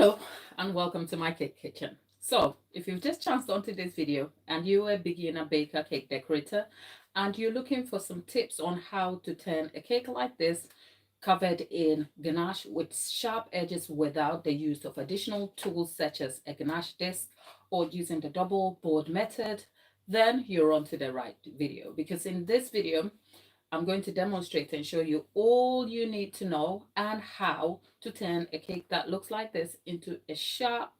Hello and welcome to my cake kitchen. So if you've just chanced onto this video and you're a beginner baker, cake decorator, and you're looking for some tips on how to turn a cake like this covered in ganache with sharp edges without the use of additional tools such as a ganache disc or using the double board method, then you're onto the right video, because in this video I'm going to demonstrate and show you all you need to know and how to turn a cake that looks like this into a sharp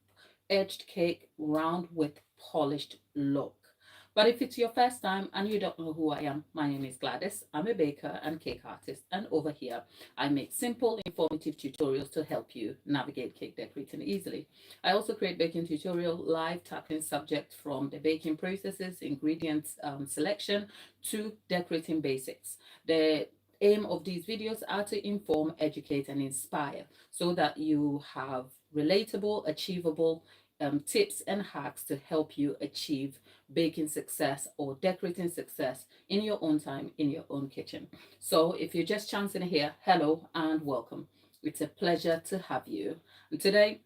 edged cake, round with polished look. But if it's your first time and you don't know who I am, my name is Gladys. I'm a baker and cake artist, and over here I make simple, informative tutorials to help you navigate cake decorating easily. I also create baking tutorial live, tackling subjects from the baking processes, ingredients selection to decorating basics. The aim of these videos are to inform, educate, and inspire so that you have relatable, achievable tips and hacks to help you achieve baking success or decorating success in your own time, in your own kitchen. So if you're just chancing here, hello and welcome. It's a pleasure to have you. And today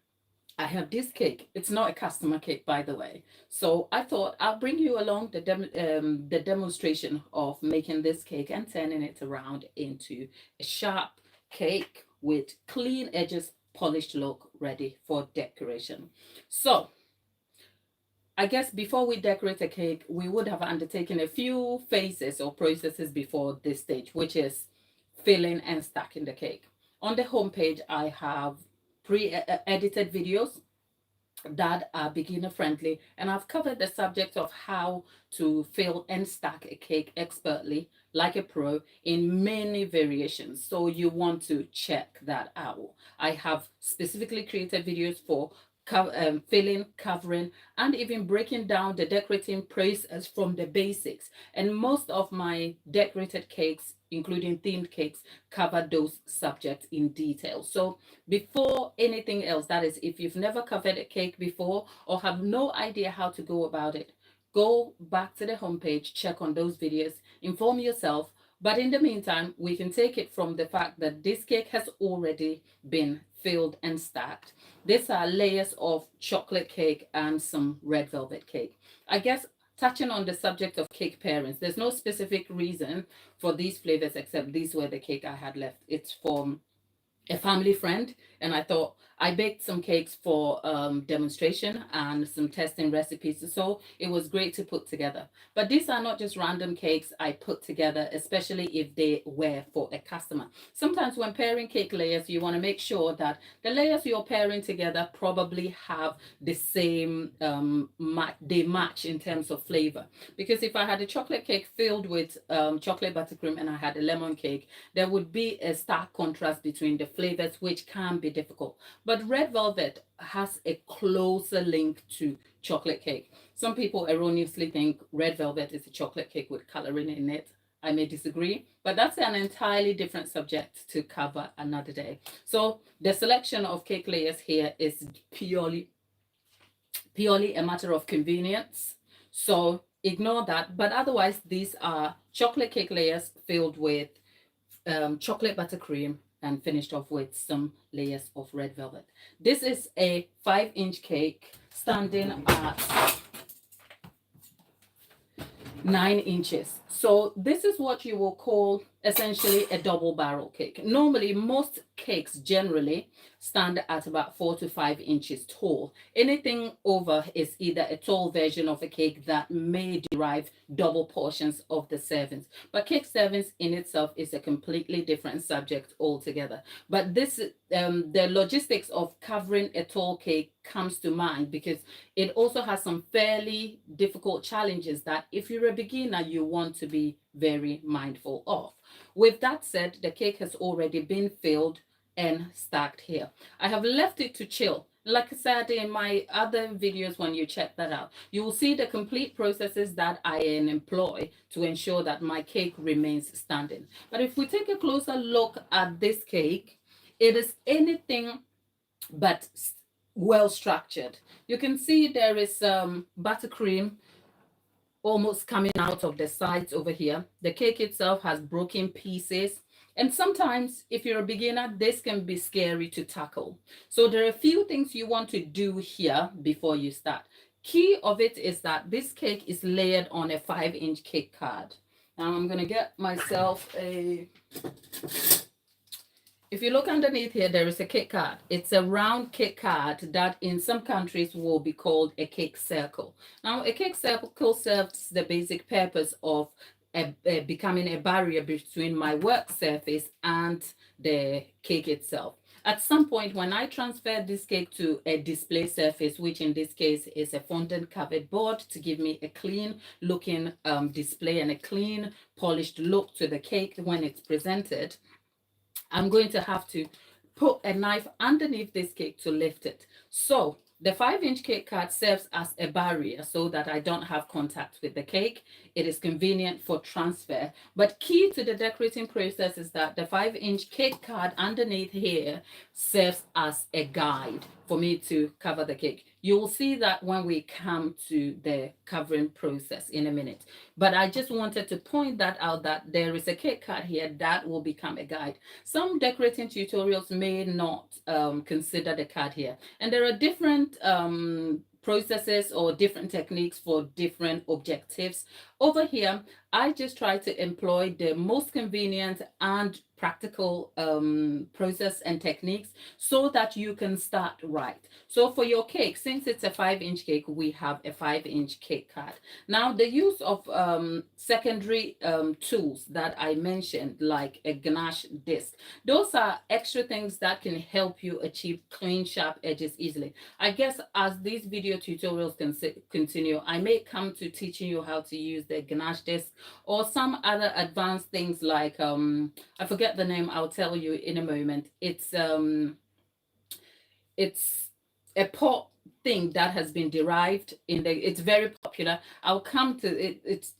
I have this cake. It's not a customer cake, by the way. So I thought I'll bring you along the demonstration of making this cake and turning it around into a sharp cake with clean edges, polished look, ready for decoration. So I guess before we decorate a cake, we would have undertaken a few phases or processes before this stage, which is filling and stacking the cake. On the homepage, I have pre-edited videos that are beginner friendly, and I've covered the subject of how to fill and stack a cake expertly like a pro in many variations, so you want to check that out. I have specifically created videos for filling, covering, and even breaking down the decorating process from the basics. And most of my decorated cakes, including themed cakes, cover those subjects in detail. So before anything else, that is, if you've never covered a cake before or have no idea how to go about it, go back to the homepage, check on those videos, inform yourself. But in the meantime, we can take it from the fact that this cake has already been filled and stacked. These are layers of chocolate cake and some red velvet cake. I guess touching on the subject of cake pairings, there's no specific reason for these flavors except these were the cake I had left. It's from a family friend, and I thought I baked some cakes for demonstration and some testing recipes, so it was great to put together. But these are not just random cakes I put together, especially if they were for a customer. Sometimes when pairing cake layers, you want to make sure that the layers you're pairing together probably have the same they match in terms of flavor. Because if I had a chocolate cake filled with chocolate buttercream and I had a lemon cake, there would be a stark contrast between the flavors, which can be difficult. But red velvet has a closer link to chocolate cake. Some people erroneously think red velvet is a chocolate cake with coloring in it. I may disagree, but that's an entirely different subject to cover another day. So the selection of cake layers here is purely a matter of convenience. So ignore that. But otherwise, these are chocolate cake layers filled with chocolate buttercream and finished off with some layers of red velvet. This is a 5-inch cake standing at 9 inches. So this is what you will call essentially a double barrel cake. Normally, most cakes generally stand at about 4 to 5 inches tall. Anything over is either a tall version of a cake that may derive double portions of the servings. But cake servings in itself is a completely different subject altogether. But this, the logistics of covering a tall cake comes to mind because it also has some fairly difficult challenges that if you're a beginner, you want to be very mindful of. With that said, the cake has already been filled and stacked here. I have left it to chill. Like I said in my other videos, when you check that out, you will see the complete processes that I employ to ensure that my cake remains standing. But if we take a closer look at this cake, it is anything but well structured. You can see there is buttercream almost coming out of the sides over here. The cake itself has broken pieces And sometimes, if you're a beginner, this can be scary to tackle. So there are a few things you want to do here before you start. Key of it is that this cake is layered on a 5-inch cake card. Now I'm going to get myself a... If you look underneath here, there is a cake card. It's a round cake card that in some countries will be called a cake circle. Now, a cake circle serves the basic purpose of becoming a barrier between my work surface and the cake itself. At some point, when I transfer this cake to a display surface, which in this case is a fondant covered board to give me a clean looking display and a clean polished look to the cake when it's presented, I'm going to have to put a knife underneath this cake to lift it. So the 5-inch cake card serves as a barrier so that I don't have contact with the cake. It is convenient for transfer. But key to the decorating process is that the 5-inch cake card underneath here serves as a guide for me to cover the cake. You will see that when we come to the covering process in a minute. But I just wanted to point that out, that there is a cake card here that will become a guide. Some decorating tutorials may not consider the card here. And there are different processes or different techniques for different objectives. Over here, I just try to employ the most convenient and practical process and techniques so that you can start right. So for your cake, since it's a 5-inch cake, we have a 5-inch cake card. Now, the use of secondary tools that I mentioned, like a ganache disc, those are extra things that can help you achieve clean, sharp edges easily. I guess as these video tutorials continue, I may come to teaching you how to use the ganache disc or some other advanced things like I forget the name, I'll tell you in a moment. It's a pot thing that has been derived in the, it's very popular. I'll come to it. It's,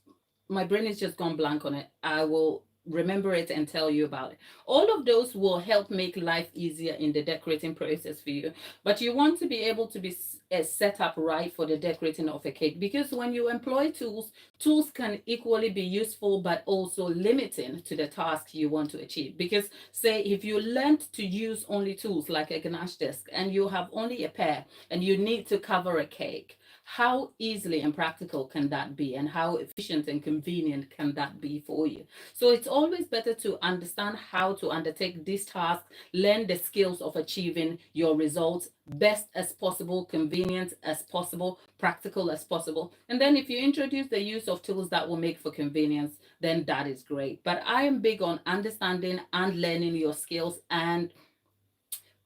my brain is just gone blank on it. I will remember it and tell you about it. All of those will help make life easier in the decorating process for you. But you want to be able to be set up right for the decorating of a cake, because when you employ tools, tools can equally be useful but also limiting to the task you want to achieve. Because say if you learned to use only tools like a ganache disc and you have only a pair and you need to cover a cake, how easily and practical can that be, and how efficient and convenient can that be for you? So it's always better to understand how to undertake this task, learn the skills of achieving your results best as possible, convenient as possible, practical as possible. And then if you introduce the use of tools that will make for convenience, then that is great. But I am big on understanding and learning your skills and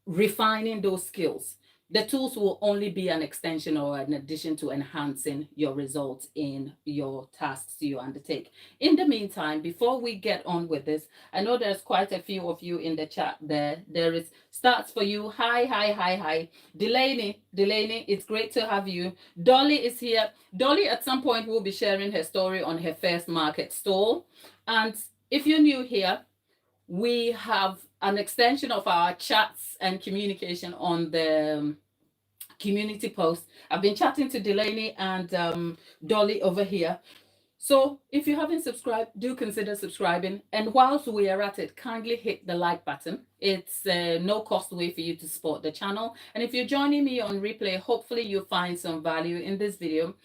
refining those skills. The tools will only be an extension or an addition to enhancing your results in your tasks you undertake. In the meantime, before we get on with this, I know there's quite a few of you in the chat there. There is starts for you. Hi. Delaney, it's great to have you. Dolly is here. Dolly at some point will be sharing her story on her first market stall. And if you're new here, we have an extension of our chats and communication on the community post. I've been chatting to Delaney and Dolly over here. So if you haven't subscribed, do consider subscribing. And whilst we are at it, kindly hit the like button. It's no cost way for you to support the channel. And if you're joining me on replay, hopefully you'll find some value in this video.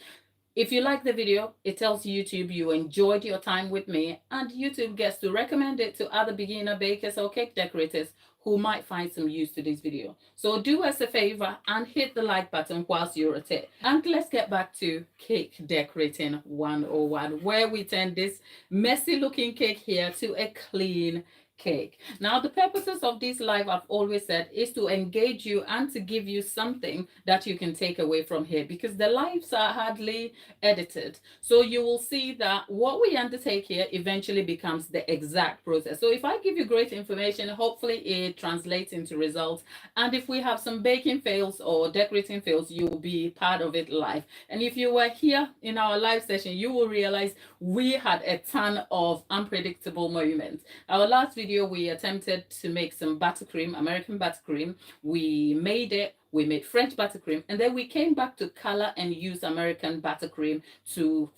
If you like the video, it tells YouTube you enjoyed your time with me, and YouTube gets to recommend it to other beginner bakers or cake decorators who might find some use to this video. So do us a favor and hit the like button whilst you're at it. And let's get back to Cake Decorating 101, where we turn this messy looking cake here to a clean cake. Now, the purposes of this live, I've always said, is to engage you and to give you something that you can take away from here, because the lives are hardly edited. So you will see that what we undertake here eventually becomes the exact process. So if I give you great information, hopefully it translates into results. And if we have some baking fails or decorating fails, you will be part of it live. And if you were here in our live session, you will realize we had a ton of unpredictable moments. Our last video, we attempted to make some buttercream, American buttercream. We made it. We made French buttercream, and then we came back to color and use American buttercream to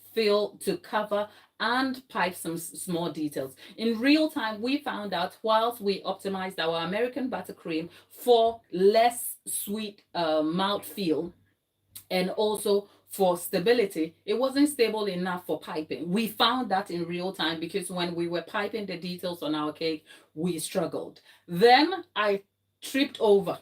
cover and pipe some small details. In real time, we found out whilst we optimized our American buttercream for less sweet mouthfeel and also for stability, it wasn't stable enough for piping. We found that in real time because when we were piping the details on our cake, we struggled. Then I tripped over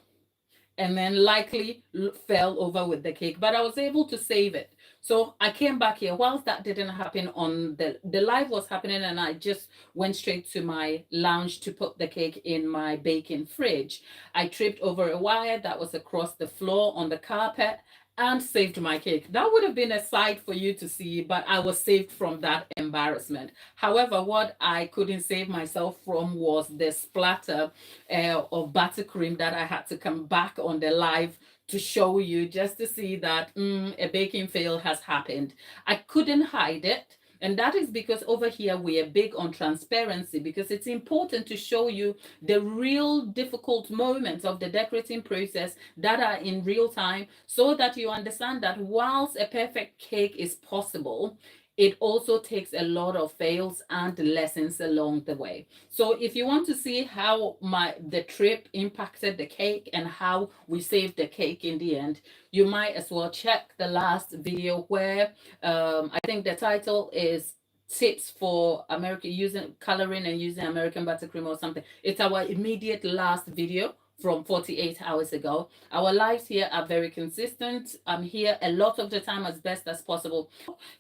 and then likely fell over with the cake, but I was able to save it. So I came back here. Whilst that didn't happen on the live was happening, and I just went straight to my lounge to put the cake in my baking fridge. I tripped over a wire that was across the floor on the carpet and saved my cake. That would have been a sight for you to see, but I was saved from that embarrassment. However, what I couldn't save myself from was the splatter of buttercream that I had to come back on the live to show you, just to see that a baking fail has happened. I couldn't hide it. And that is because over here we are big on transparency, because it's important to show you the real difficult moments of the decorating process that are in real time, so that you understand that whilst a perfect cake is possible, it also takes a lot of fails and lessons along the way. So if you want to see how the trip impacted the cake and how we saved the cake in the end, you might as well check the last video where I think the title is tips for American using coloring and using American buttercream or something. It's our immediate last video from 48 hours ago. Our lives here are very consistent. I'm here a lot of the time as best as possible.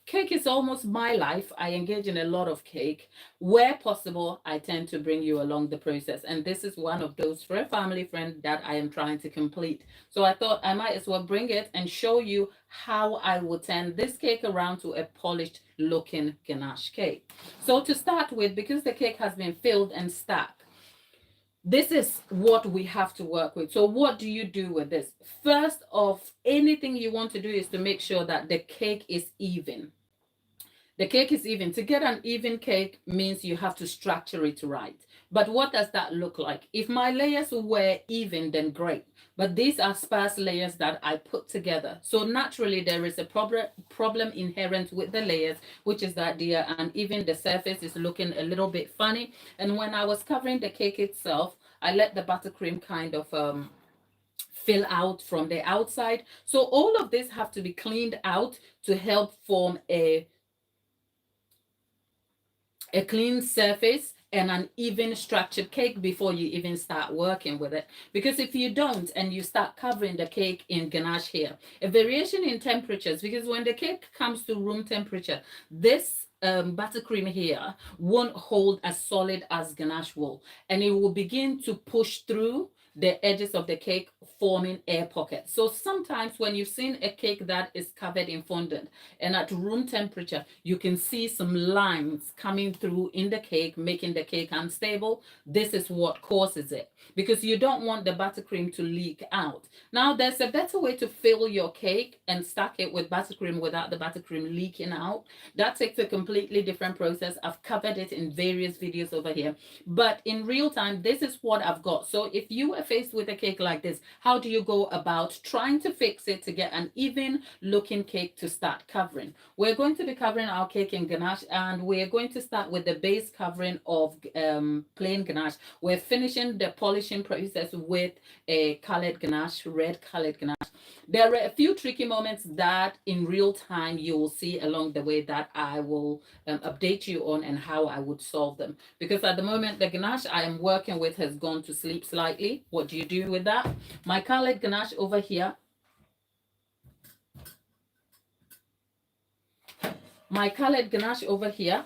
Cake is almost my life. I engage in a lot of cake. Where possible, I tend to bring you along the process. And this is one of those for a family friend that I am trying to complete. So I thought I might as well bring it and show you how I would turn this cake around to a polished looking ganache cake. So to start with, because the cake has been filled and stacked, this is what we have to work with. So what do you do with this? First of anything you want to do is to make sure that the cake is even. The cake is even. To get an even cake means you have to structure it right. But what does that look like? If my layers were even, then great. But these are sparse layers that I put together. So naturally, there is a problem inherent with the layers, which is that they are uneven. The surface is looking a little bit funny. And when I was covering the cake itself, I let the buttercream kind of fill out from the outside. So all of this have to be cleaned out to help form a clean surface and an even structured cake before you even start working with it. Because if you don't and you start covering the cake in ganache here, a variation in temperatures, because when the cake comes to room temperature, this buttercream here won't hold as solid as ganache will, and it will begin to push through the edges of the cake, forming air pockets. So sometimes when you've seen a cake that is covered in fondant and at room temperature, you can see some lines coming through in the cake, making the cake unstable. This is what causes it, because you don't want the buttercream to leak out. Now, there's a better way to fill your cake and stack it with buttercream without the buttercream leaking out. That takes a completely different process. I've covered it in various videos over here. But in real time, this is what I've got. So if you are faced with a cake like this, how do you go about trying to fix it to get an even looking cake to start covering? We're going to be covering our cake in ganache, and we're going to start with the base covering of plain ganache. We're finishing the polishing process with a colored ganache, red colored ganache. There are a few tricky moments that in real time you will see along the way that I will update you on and how I would solve them. Because at the moment, the ganache I am working with has gone to sleep slightly. What do you do with that? My colored ganache over here. My colored ganache over here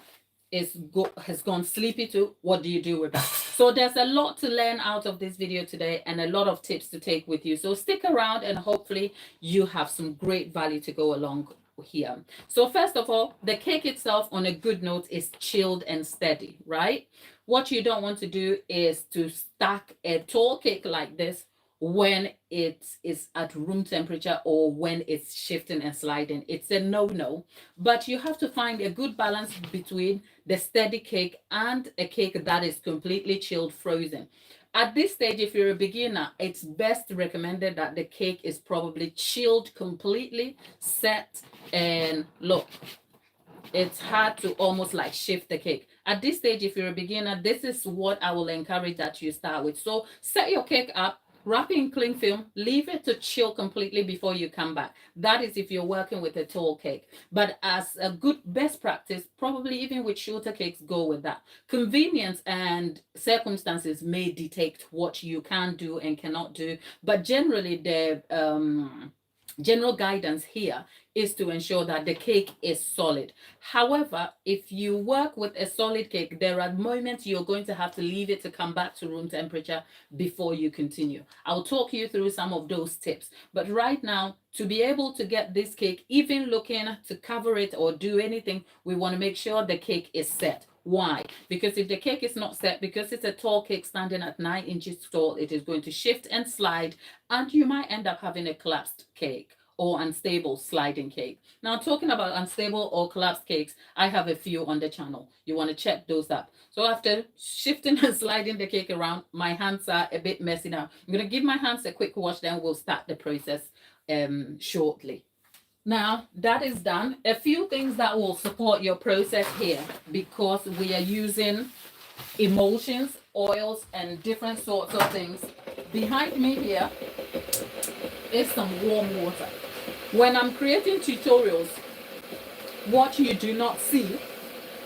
has gone sleepy too. What do you do with that? So there's a lot to learn out of this video today and a lot of tips to take with you. So stick around and hopefully you have some great value to go along here. So first of all, the cake itself on a good note is chilled and steady, right? What you don't want to do is to stack a tall cake like this when it is at room temperature or when it's shifting and sliding. It's a no-no, but you have to find a good balance between the steady cake and a cake that is completely chilled, frozen. At this stage, if you're a beginner, it's best recommended that the cake is probably chilled completely, set, and look, it's hard to almost like shift the cake. At this stage, if you're a beginner, this is what I will encourage that you start with. So set your cake up, wrap it in cling film, leave it to chill completely before you come back. That is if you're working with a tall cake. But as a good best practice, probably even with shorter cakes, go with that. Convenience and circumstances may dictate what you can do and cannot do, but generally the general guidance here is to ensure that the cake is solid. However, if you work with a solid cake, there are moments you're going to have to leave it to come back to room temperature before you continue. I'll talk you through some of those tips. But right now, to be able to get this cake, even looking to cover it or do anything, we want to make sure the cake is set. Why? Because if the cake is not set, because it's a tall cake standing at 9 inches tall, it is going to shift and slide, and you might end up having a collapsed cake or unstable sliding cake. Now, talking about unstable or collapsed cakes, I have a few on the channel. You want to check those up. So after shifting and sliding the cake around, my hands are a bit messy now. I'm going to give my hands a quick wash, then we'll start the process shortly. Now that is done, a few things that will support your process here, because we are using emulsions, oils, and different sorts of things. Behind me here is some warm water. When I'm creating tutorials, what you do not see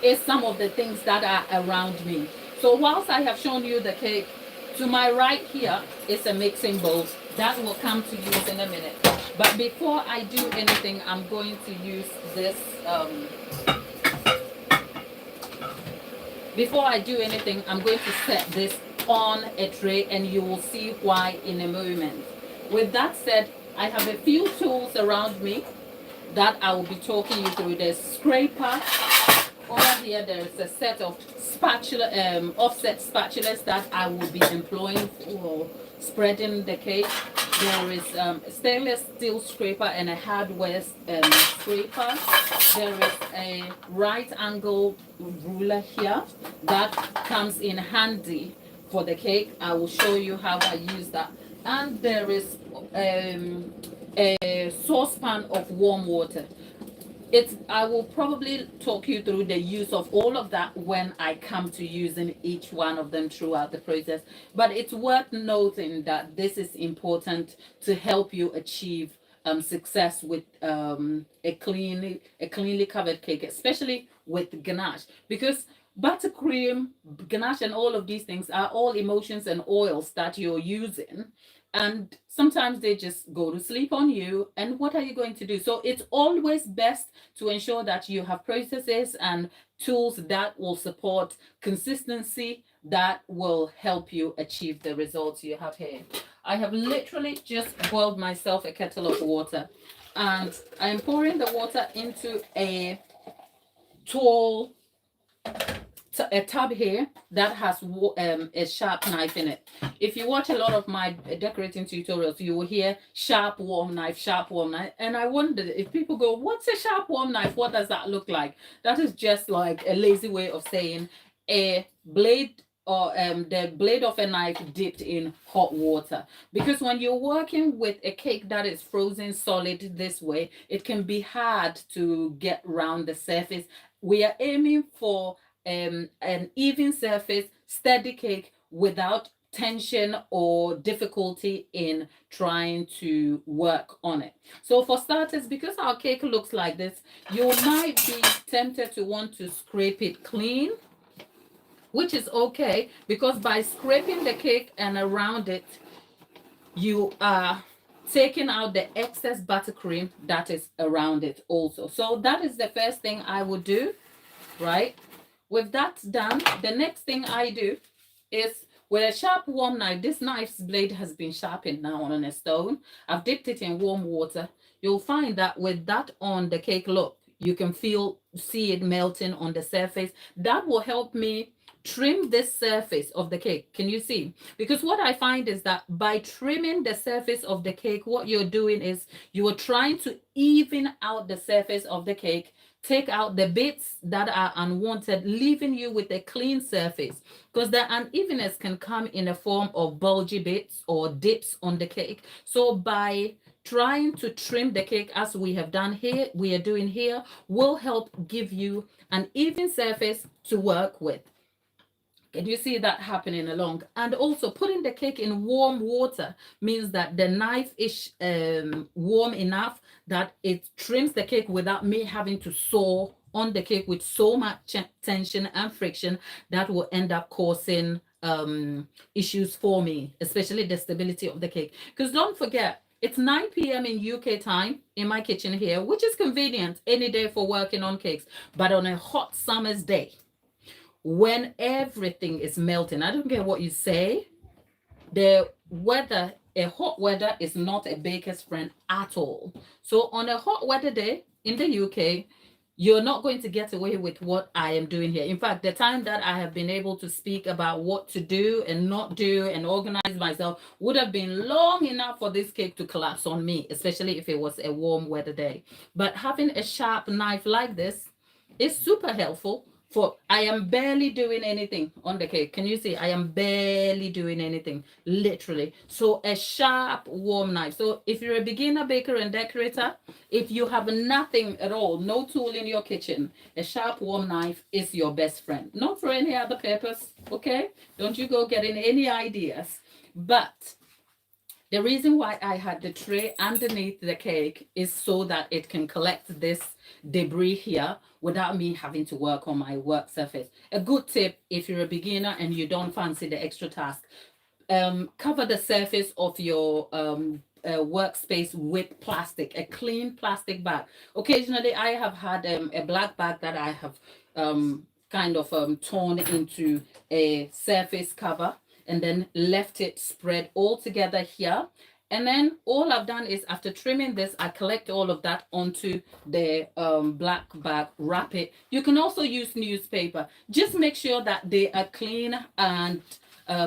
is some of the things that are around me. So whilst I have shown you the cake, to my right here is a mixing bowl that will come to use in a minute. But before I do anything, I'm going to use this. Before I do anything, I'm going to set this on a tray, and you will see why in a moment. With that said, I have a few tools around me that I will be talking you through. There's scraper. Over here, there's a set of spatula, offset spatulas that I will be employing for spreading the cake. There is a stainless steel scraper and a hardware scraper. There is a right angle ruler here that comes in handy for the cake. I will show you how I use that. And there is a saucepan of warm water. I will probably talk you through the use of all of that when I come to using each one of them throughout the process. But it's worth noting that this is important to help you achieve success with a cleanly covered cake, especially with ganache, because buttercream, ganache, and all of these things are all emulsions and oils that you're using. And sometimes they just go to sleep on you. And what are you going to do? So it's always best to ensure that you have processes and tools that will support consistency, that will help you achieve the results you have here. I have literally just boiled myself a kettle of water, and I'm pouring the water into a tall a tub here that has a sharp knife in it. If you watch a lot of my decorating tutorials, you will hear sharp warm knife, and I wonder if people go, what's a sharp warm knife? What does that look like? That is just like a lazy way of saying a blade, or the blade of a knife dipped in hot water. Because when you're working with a cake that is frozen solid this way, it can be hard to get around the surface. We are aiming for an even surface, steady cake without tension or difficulty in trying to work on it. So for starters, because our cake looks like this, you might be tempted to want to scrape it clean, which is okay, because by scraping the cake and around it, you are taking out the excess buttercream that is around it also. So that is the first thing I would do, right? With that done, the next thing I do is, with a sharp warm knife, this knife's blade has been sharpened now on a stone. I've dipped it in warm water. You'll find that with that on the cake, look, you can see it melting on the surface. That will help me trim this surface of the cake. Can you see? Because what I find is that by trimming the surface of the cake, what you're doing is you are trying to even out the surface of the cake, take out the bits that are unwanted, leaving you with a clean surface. Because the unevenness can come in a form of bulgy bits or dips on the cake. So by trying to trim the cake as we have done here, we are doing here, will help give you an even surface to work with. Can you see that happening along? And also putting the cake in warm water means that the knife is warm enough that it trims the cake without me having to saw on the cake with so much tension and friction that will end up causing issues for me, especially the stability of the cake. Because don't forget, it's 9 p.m. in UK time in my kitchen here, which is convenient any day for working on cakes. But on a hot summer's day, when everything is melting, I don't care what you say, the weather, a hot weather is not a baker's friend at all. So on a hot weather day in the UK, you're not going to get away with what I am doing here. In fact, the time that I have been able to speak about what to do and not do and organize myself would have been long enough for this cake to collapse on me, especially if it was a warm weather day. But having a sharp knife like this is super helpful. For I am barely doing anything on the cake. Can you see? I am barely doing anything, literally. So a sharp, warm knife. So if you're a beginner baker and decorator, if you have nothing at all, no tool in your kitchen, a sharp, warm knife is your best friend. Not for any other purpose, okay? Don't you go getting any ideas. But the reason why I had the tray underneath the cake is so that it can collect this debris here without me having to work on my work surface. A good tip if you're a beginner and you don't fancy the extra task, cover the surface of your workspace with plastic, a clean plastic bag. Occasionally I have had a black bag that I have kind of torn into a surface cover and then left it spread all together here. And then all I've done is after trimming this, I collect all of that onto the black bag, wrap it. You can also use newspaper. Just make sure that they are clean and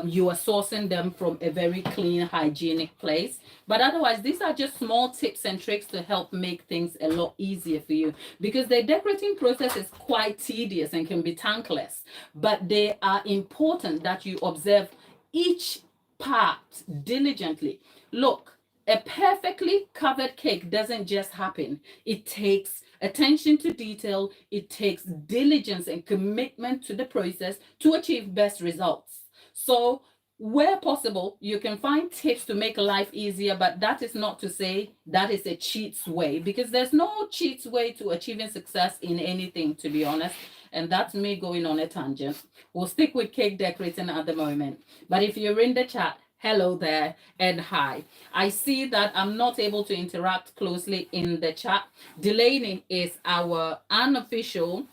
you are sourcing them from a very clean, hygienic place. But otherwise, these are just small tips and tricks to help make things a lot easier for you, because the decorating process is quite tedious and can be thankless. But they are important that you observe each part diligently. Look, a perfectly covered cake doesn't just happen. It takes attention to detail. It takes diligence and commitment to the process to achieve best results. So where possible, you can find tips to make life easier, but that is not to say that is a cheat's way, because there's no cheat's way to achieving success in anything, to be honest. And that's me going on a tangent. We'll stick with cake decorating at the moment. But if you're in the chat, hello there and hi. I see that I'm not able to interact closely in the chat. Delaney is our unofficial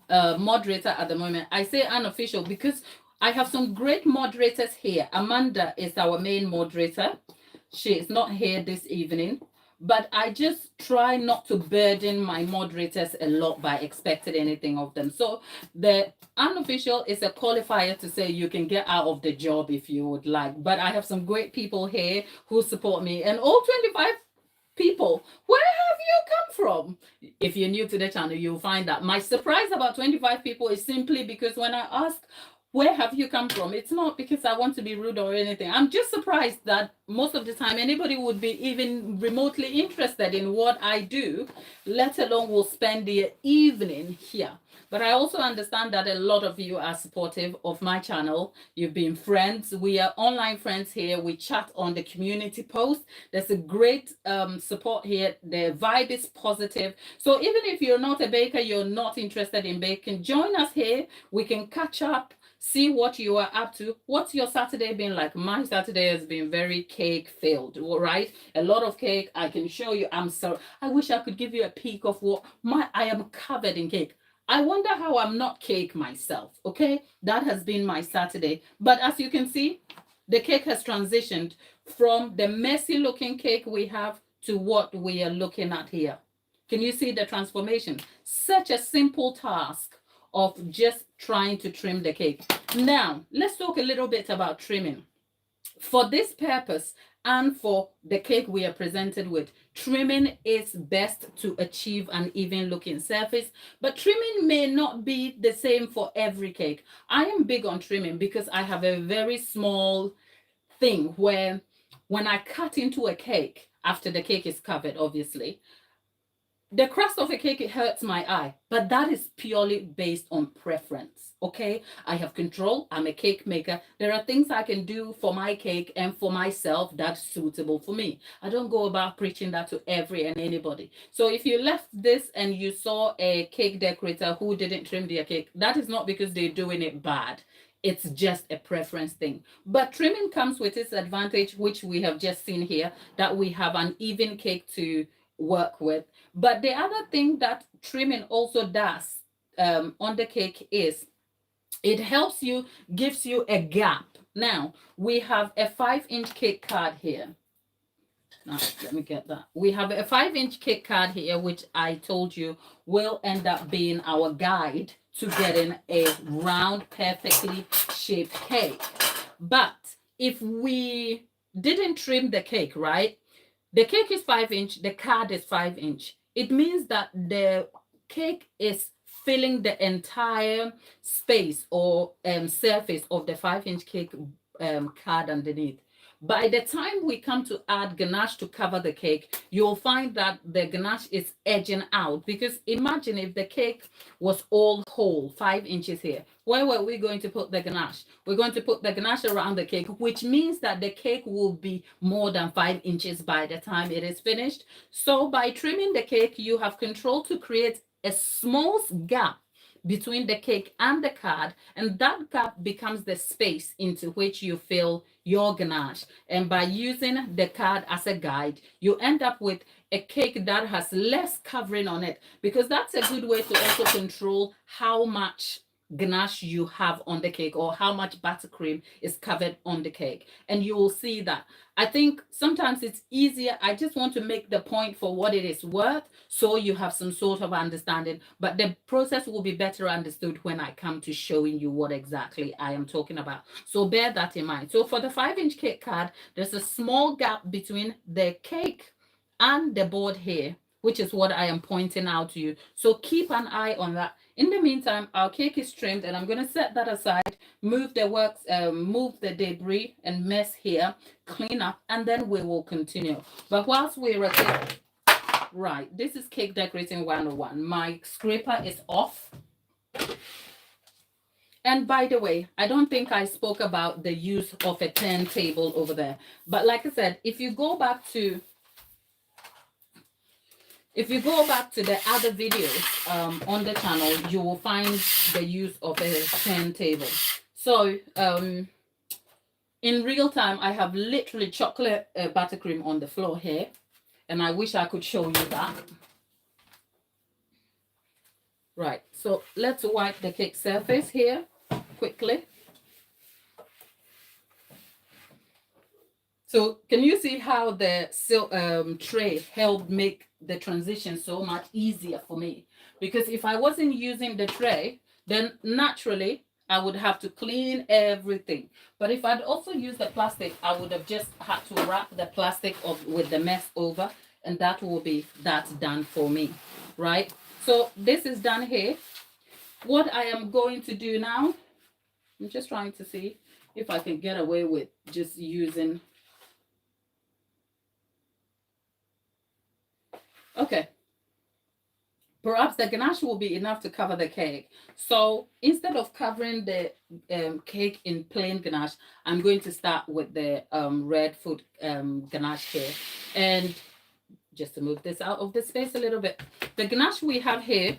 moderator at the moment. I say unofficial because I have some great moderators here. Amanda is our main moderator. She is not here this evening, but I just try not to burden my moderators a lot by expecting anything of them. So the unofficial is a qualifier to say you can get out of the job if you would like. But I have some great people here who support me, and all 25 people, where have you come from? If you're new to the channel, you'll find that my surprise about 25 people is simply because when I ask, where have you come from? It's not because I want to be rude or anything. I'm just surprised that most of the time anybody would be even remotely interested in what I do, let alone will spend the evening here. But I also understand that a lot of you are supportive of my channel. You've been friends. We are online friends here. We chat on the community post. There's a great support here. The vibe is positive. So even if you're not a baker, you're not interested in baking, join us here. We can catch up, see what you are up to. What's your Saturday been like? My Saturday has been very cake filled, all right? A lot of cake. I can show you. I'm sorry. I wish I could give you a peek of what I am covered in cake. I wonder how I'm not cake myself, okay? That has been my Saturday. But as you can see, the cake has transitioned from the messy looking cake we have to what we are looking at here. Can you see the transformation? Such a simple task of just trying to trim the cake. Now, let's talk a little bit about trimming. For this purpose and for the cake we are presented with, trimming is best to achieve an even looking surface, but trimming may not be the same for every cake. I am big on trimming because I have a very small thing where when I cut into a cake, after the cake is covered, obviously. The crust of a cake, it hurts my eye, but that is purely based on preference. Okay, I have control. I'm a cake maker. There are things I can do for my cake and for myself that's suitable for me. I don't go about preaching that to every and anybody. So if you left this and you saw a cake decorator who didn't trim their cake, that is not because they're doing it bad. It's just a preference thing. But trimming comes with its advantage, which we have just seen here, that we have an even cake to work with. But the other thing that trimming also does on the cake is it helps you, gives you a gap. Now, we have a 5-inch cake card here. Now, let me get that. We have a 5-inch cake card here, which I told you will end up being our guide to getting a round, perfectly shaped cake. But if we didn't trim the cake, right? The cake is 5-inch, the card is 5-inch. It means that the cake is filling the entire space or surface of the 5-inch cake card underneath. By the time we come to add ganache to cover the cake, you'll find that the ganache is edging out, because imagine if the cake was all whole, 5 inches here. Where were we going to put the ganache? We're going to put the ganache around the cake, which means that the cake will be more than 5 inches by the time it is finished. So by trimming the cake, you have control to create a small gap between the cake and the card, and that gap becomes the space into which you fill your ganache. And by using the card as a guide, you end up with a cake that has less covering on it, because that's a good way to also control how much ganache you have on the cake or how much buttercream is covered on the cake. And you will see that. I think sometimes it's easier. I just want to make the point for what it is worth, so you have some sort of understanding, but the process will be better understood when I come to showing you what exactly I am talking about. So bear that in mind. So for the 5-inch cake card, there's a small gap between the cake and the board here, which is what I am pointing out to you. So keep an eye on that. In the meantime, our cake is trimmed, and I'm going to set that aside, move the debris and mess here, clean up, and then we will continue. But whilst we're at it, right, this is Cake Decorating 101. My scraper is off. And by the way, I don't think I spoke about the use of a turntable over there. But like I said, if you go back to the other videos on the channel, you will find the use of a turntable. So in real time, I have literally chocolate buttercream on the floor here, and I wish I could show you that. Right, so let's wipe the cake surface here quickly. So can you see how the tray helped make the transition so much easier for me? Because if I wasn't using the tray, then naturally I would have to clean everything. But if I'd also used the plastic, I would have just had to wrap the plastic with the mess over, and that will be that done for me, right? So this is done here. What I am going to do now, I'm just trying to see if I can get away with just using. Okay, perhaps the ganache will be enough to cover the cake. So instead of covering the cake in plain ganache, I'm going to start with the red food ganache here. And just to move this out of the space a little bit, the ganache we have here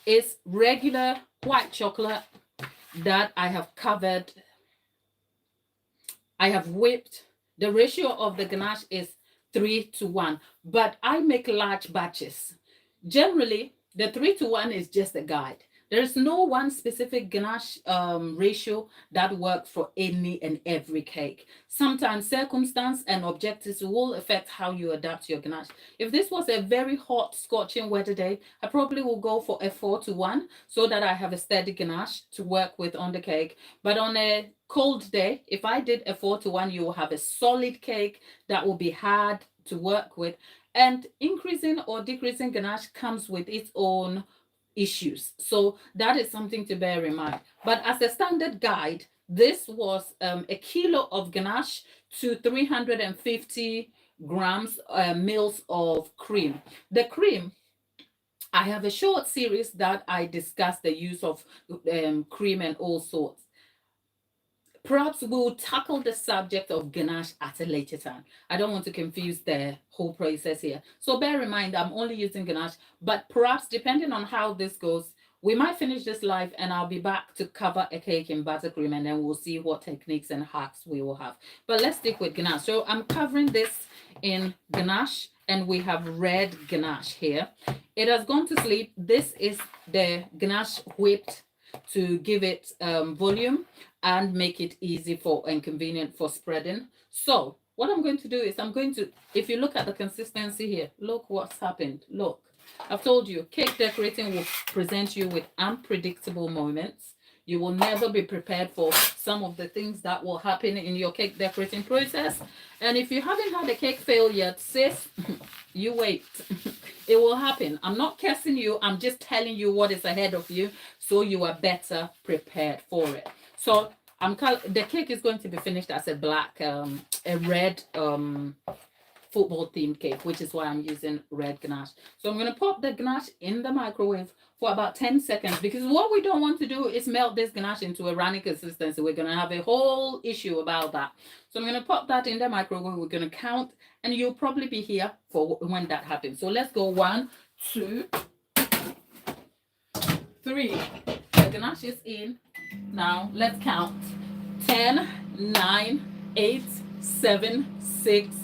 is regular white chocolate that I have covered. I have whipped. The ratio of the ganache is 3:1, but I make large batches. Generally, the 3:1 is just a guide. There is no one specific ganache ratio that works for any and every cake. Sometimes circumstance and objectives will affect how you adapt your ganache. If this was a very hot, scorching weather day, I probably will go for a 4:1 so that I have a steady ganache to work with on the cake. But on a cold day, if I did a 4:1, you will have a solid cake that will be hard to work with. And increasing or decreasing ganache comes with its own issues. So that is something to bear in mind. But as a standard guide, this was a kilo of ganache to 350 grams, mils of cream. The cream, I have a short series that I discuss the use of cream and all sorts. Perhaps we'll tackle the subject of ganache at a later time. I don't want to confuse the whole process here. So bear in mind, I'm only using ganache, but perhaps depending on how this goes, we might finish this live and I'll be back to cover a cake in buttercream, and then we'll see what techniques and hacks we will have. But let's stick with ganache. So I'm covering this in ganache, and we have red ganache here. It has gone to sleep. This is the ganache whipped to give it volume and make it easy for and convenient for spreading. So what I'm going to do is I'm going to, if you look at the consistency here, look what's happened. Look, I've told you, cake decorating will present you with unpredictable moments. You will never be prepared for some of the things that will happen in your cake decorating process. And if you haven't had a cake fail yet, sis, you wait. It will happen. I'm not cursing you. I'm just telling you what is ahead of you so you are better prepared for it. So the cake is going to be finished as a black, a red football themed cake, which is why I'm using red ganache. So I'm going to pop the ganache in the microwave for about 10 seconds, because what we don't want to do is melt this ganache into a runny consistency. We're going to have a whole issue about that. So I'm going to pop that in the microwave. We're going to count, and you'll probably be here for when that happens. So let's go 1, 2, 3. The ganache is in. Now let's count. 10, 9, 8, 7, 6,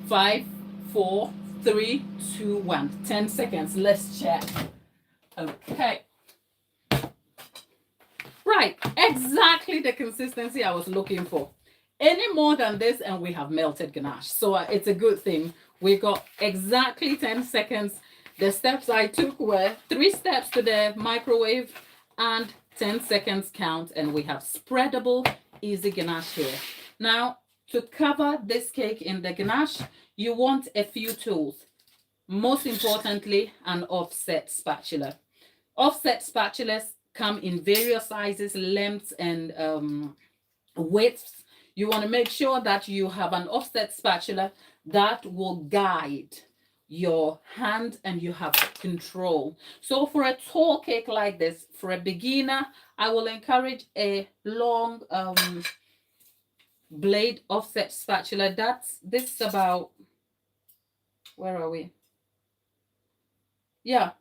5, 4, 3, 2, 1. 10 seconds. Let's check. Okay. Right. Exactly the consistency I was looking for. Any more than this and we have melted ganache. So it's a good thing. We got exactly 10 seconds. The steps I took were 3 steps to the microwave and 10 seconds count, and we have spreadable, easy ganache here. Now, to cover this cake in the ganache, you want a few tools. Most importantly, an offset spatula. Offset spatulas come in various sizes, lengths, and widths. You want to make sure that you have an offset spatula that will guide your hand and you have control. So for a tall cake like this, for a beginner, I will encourage a long blade offset spatula. This is about, where are we? Yeah,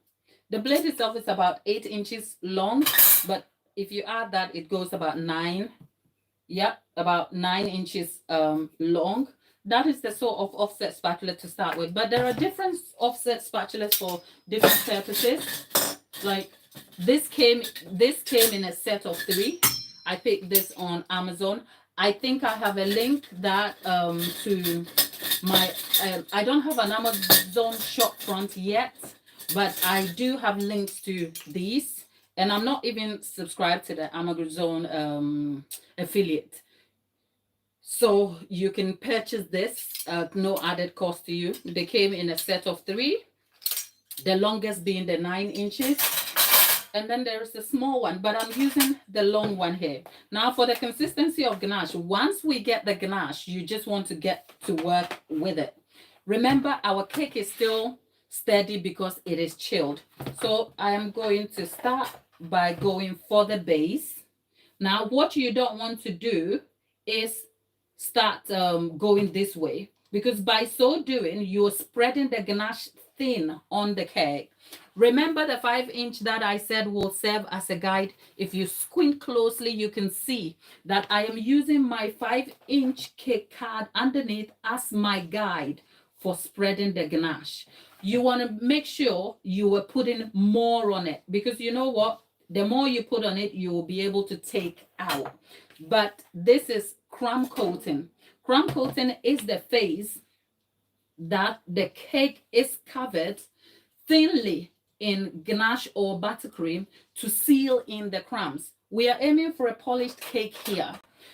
the blade itself is about 8 inches long, but if you add that, it goes about 9. Yep, about 9 inches long. That is the sort of offset spatula to start with, but there are different offset spatulas for different purposes. Like this came in a set of 3. I picked this on Amazon. I think I have a link that to my I don't have an Amazon shop front yet, but I do have links to these, and I'm not even subscribed to the Amazon affiliate. So you can purchase this at no added cost to you. They came in a set of 3, the longest being the 9 inches. And then there is a small one, but I'm using the long one here. Now for the consistency of ganache, once we get the ganache, you just want to get to work with it. Remember, our cake is still steady because it is chilled. So I am going to start by going for the base. Now what you don't want to do is start going this way, because by so doing you're spreading the ganache thin on the cake. Remember the 5-inch that I said will serve as a guide. If you squint closely, you can see that I am using my 5-inch cake card underneath as my guide for spreading the ganache. You want to make sure you are putting more on it, because you know what, the more you put on it, you will be able to take out. But this is crumb coating. Crumb coating is the phase that the cake is covered thinly in ganache or buttercream to seal in the crumbs. We are aiming for a polished cake here.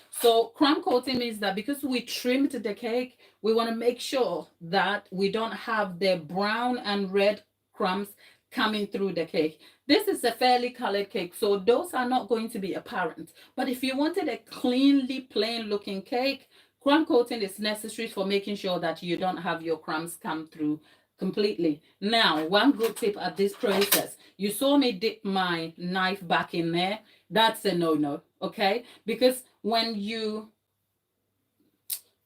So crumb coating means that because we trimmed the cake, we want to make sure that we don't have the brown and red crumbs coming through the cake. This is a fairly colored cake, so those are not going to be apparent. But if you wanted a cleanly plain looking cake, Crumb coating is necessary for making sure that you don't have your crumbs come through completely. Now, one good tip at this process, you saw me dip my knife back in there. That's a no-no, okay? Because when you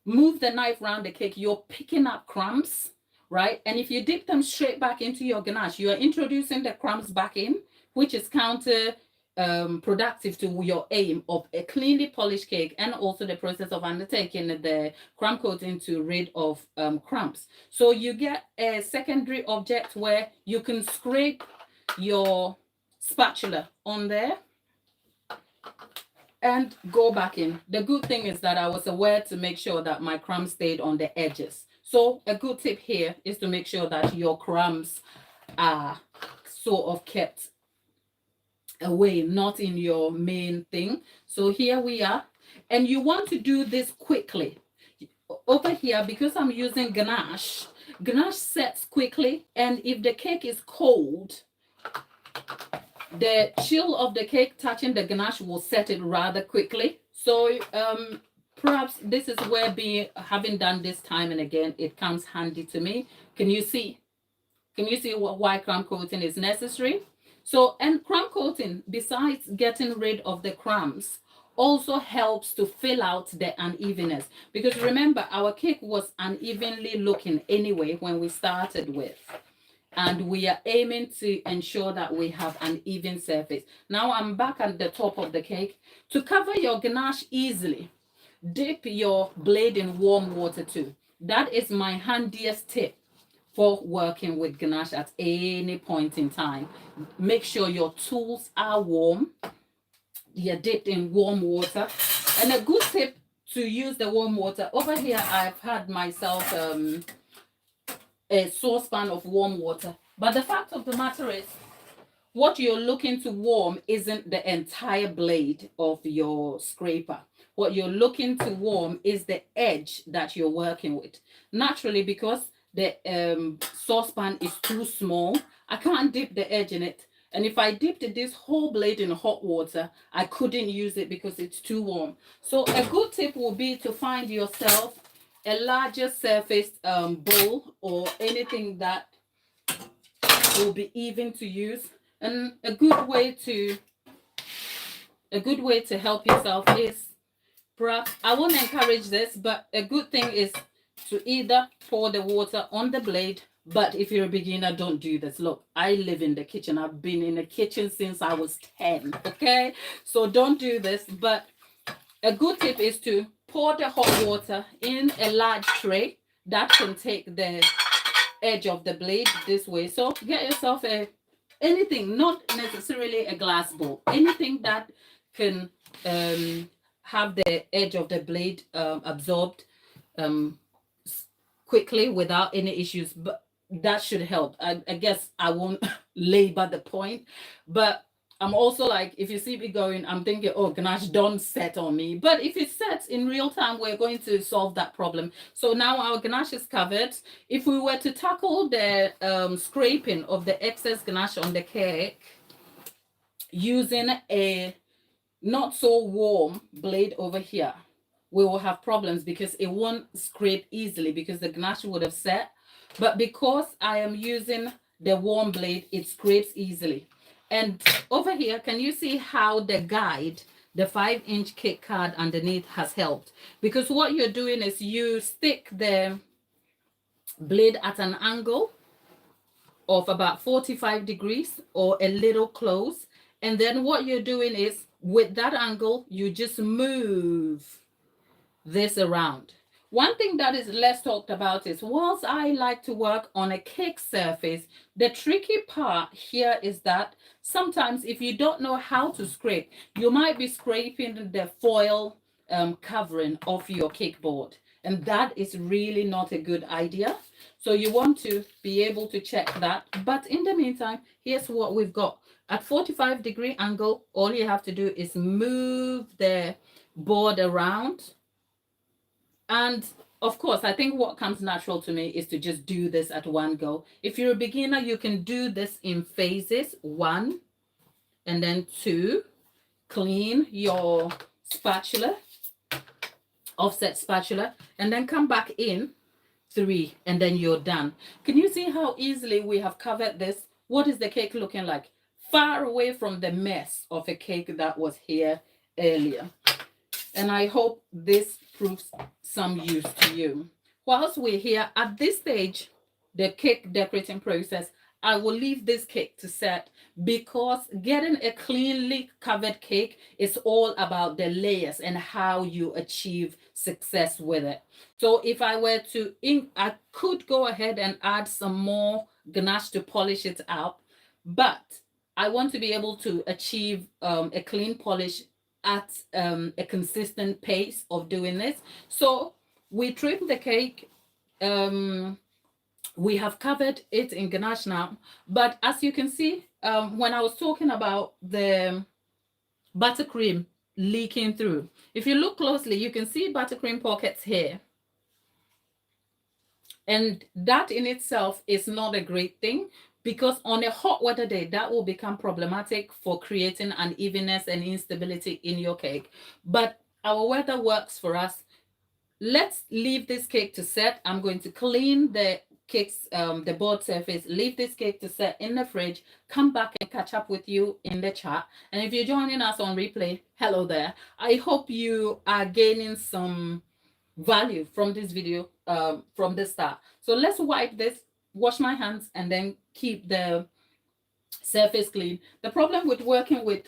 move the knife around the cake, you're picking up crumbs, right? And if you dip them straight back into your ganache, you are introducing the crumbs back in, which is counter productive to your aim of a cleanly polished cake, and also the process of undertaking the crumb coating to rid of crumbs. So you get a secondary object where you can scrape your spatula on there and go back in. The good thing is that I was aware to make sure that my crumbs stayed on the edges. So a good tip here is to make sure that your crumbs are sort of kept away, not in your main thing. So here we are, and you want to do this quickly. Over here, because I'm using ganache sets quickly, and if the cake is cold, the chill of the cake touching the ganache will set it rather quickly. So perhaps this is where having done this time and again, it comes handy to me. Can you see why crumb coating is necessary? So, and crumb coating, besides getting rid of the crumbs, also helps to fill out the unevenness. Because remember, our cake was unevenly looking anyway when we started with. And we are aiming to ensure that we have an even surface. Now I'm back at the top of the cake. To cover your ganache easily, dip your blade in warm water too. That is my handiest tip for working with ganache at any point in time. Make sure your tools are warm. You're dipped in warm water. And a good tip to use the warm water, over here I've had myself a saucepan of warm water. But the fact of the matter is, what you're looking to warm isn't the entire blade of your scraper. What you're looking to warm is the edge that you're working with. Naturally, because the saucepan is too small, I can't dip the edge in it. And if I dipped this whole blade in hot water, I couldn't use it because it's too warm. So a good tip would be to find yourself a larger surface bowl or anything that will be even to use. And a good way to help yourself is, perhaps, I won't encourage this, but a good thing is to either pour the water on the blade. But if you're a beginner, don't do this. Look, I live in the kitchen. I've been in the kitchen since I was 10, okay? So don't do this. But a good tip is to pour the hot water in a large tray that can take the edge of the blade this way. So get yourself anything, not necessarily a glass bowl, anything that can have the edge of the blade absorbed quickly without any issues. But that should help. I guess I won't labor the point, but I'm also like, if you see me going, I'm thinking, oh, ganache, don't set on me. But if it sets in real time, we're going to solve that problem. So now our ganache is covered. If we were to tackle the scraping of the excess ganache on the cake using a not so warm blade over here, we will have problems because it won't scrape easily because the ganache would have set. But because I am using the warm blade, it scrapes easily. And over here, can you see how the guide, the 5-inch cake card underneath, has helped? Because what you're doing is you stick the blade at an angle of about 45 degrees or a little close. And then what you're doing is, with that angle, you just move this around. One thing that is less talked about is, whilst I like to work on a cake surface, the tricky part here is that sometimes if you don't know how to scrape, you might be scraping the foil covering of your cake board. And that is really not a good idea. So you want to be able to check that. But in the meantime, here's what we've got. At 45-degree angle, all you have to do is move the board around. And of course, I think what comes natural to me is to just do this at one go. If you're a beginner, you can do this in phases. 1 and then 2. Clean your spatula. offset spatula, and then come back in 3, and then you're done. Can you see how easily we have covered this? What is the cake looking like? Far away from the mess of a cake that was here earlier. And I hope this proves some use to you. Whilst we're here at this stage, the cake decorating process, I will leave this cake to set, because getting a cleanly covered cake is all about the layers and how you achieve success with it. So if I were to I could go ahead and add some more ganache to polish it out, but I want to be able to achieve a clean polish at a consistent pace of doing this. So we trim the cake. We have covered it in ganache now, but as you can see, when I was talking about the buttercream leaking through, if you look closely, you can see buttercream pockets here. And that in itself is not a great thing, because on a hot weather day, that will become problematic for creating unevenness and instability in your cake. But our weather works for us. Let's leave this cake to set. I'm going to clean the cake's the board surface, leave this cake to set in the fridge, come back and catch up with you in the chat. And if you're joining us on replay, hello there. I hope you are gaining some value from this video from the start. So let's wipe this, wash my hands, and then keep the surface clean. The problem with working with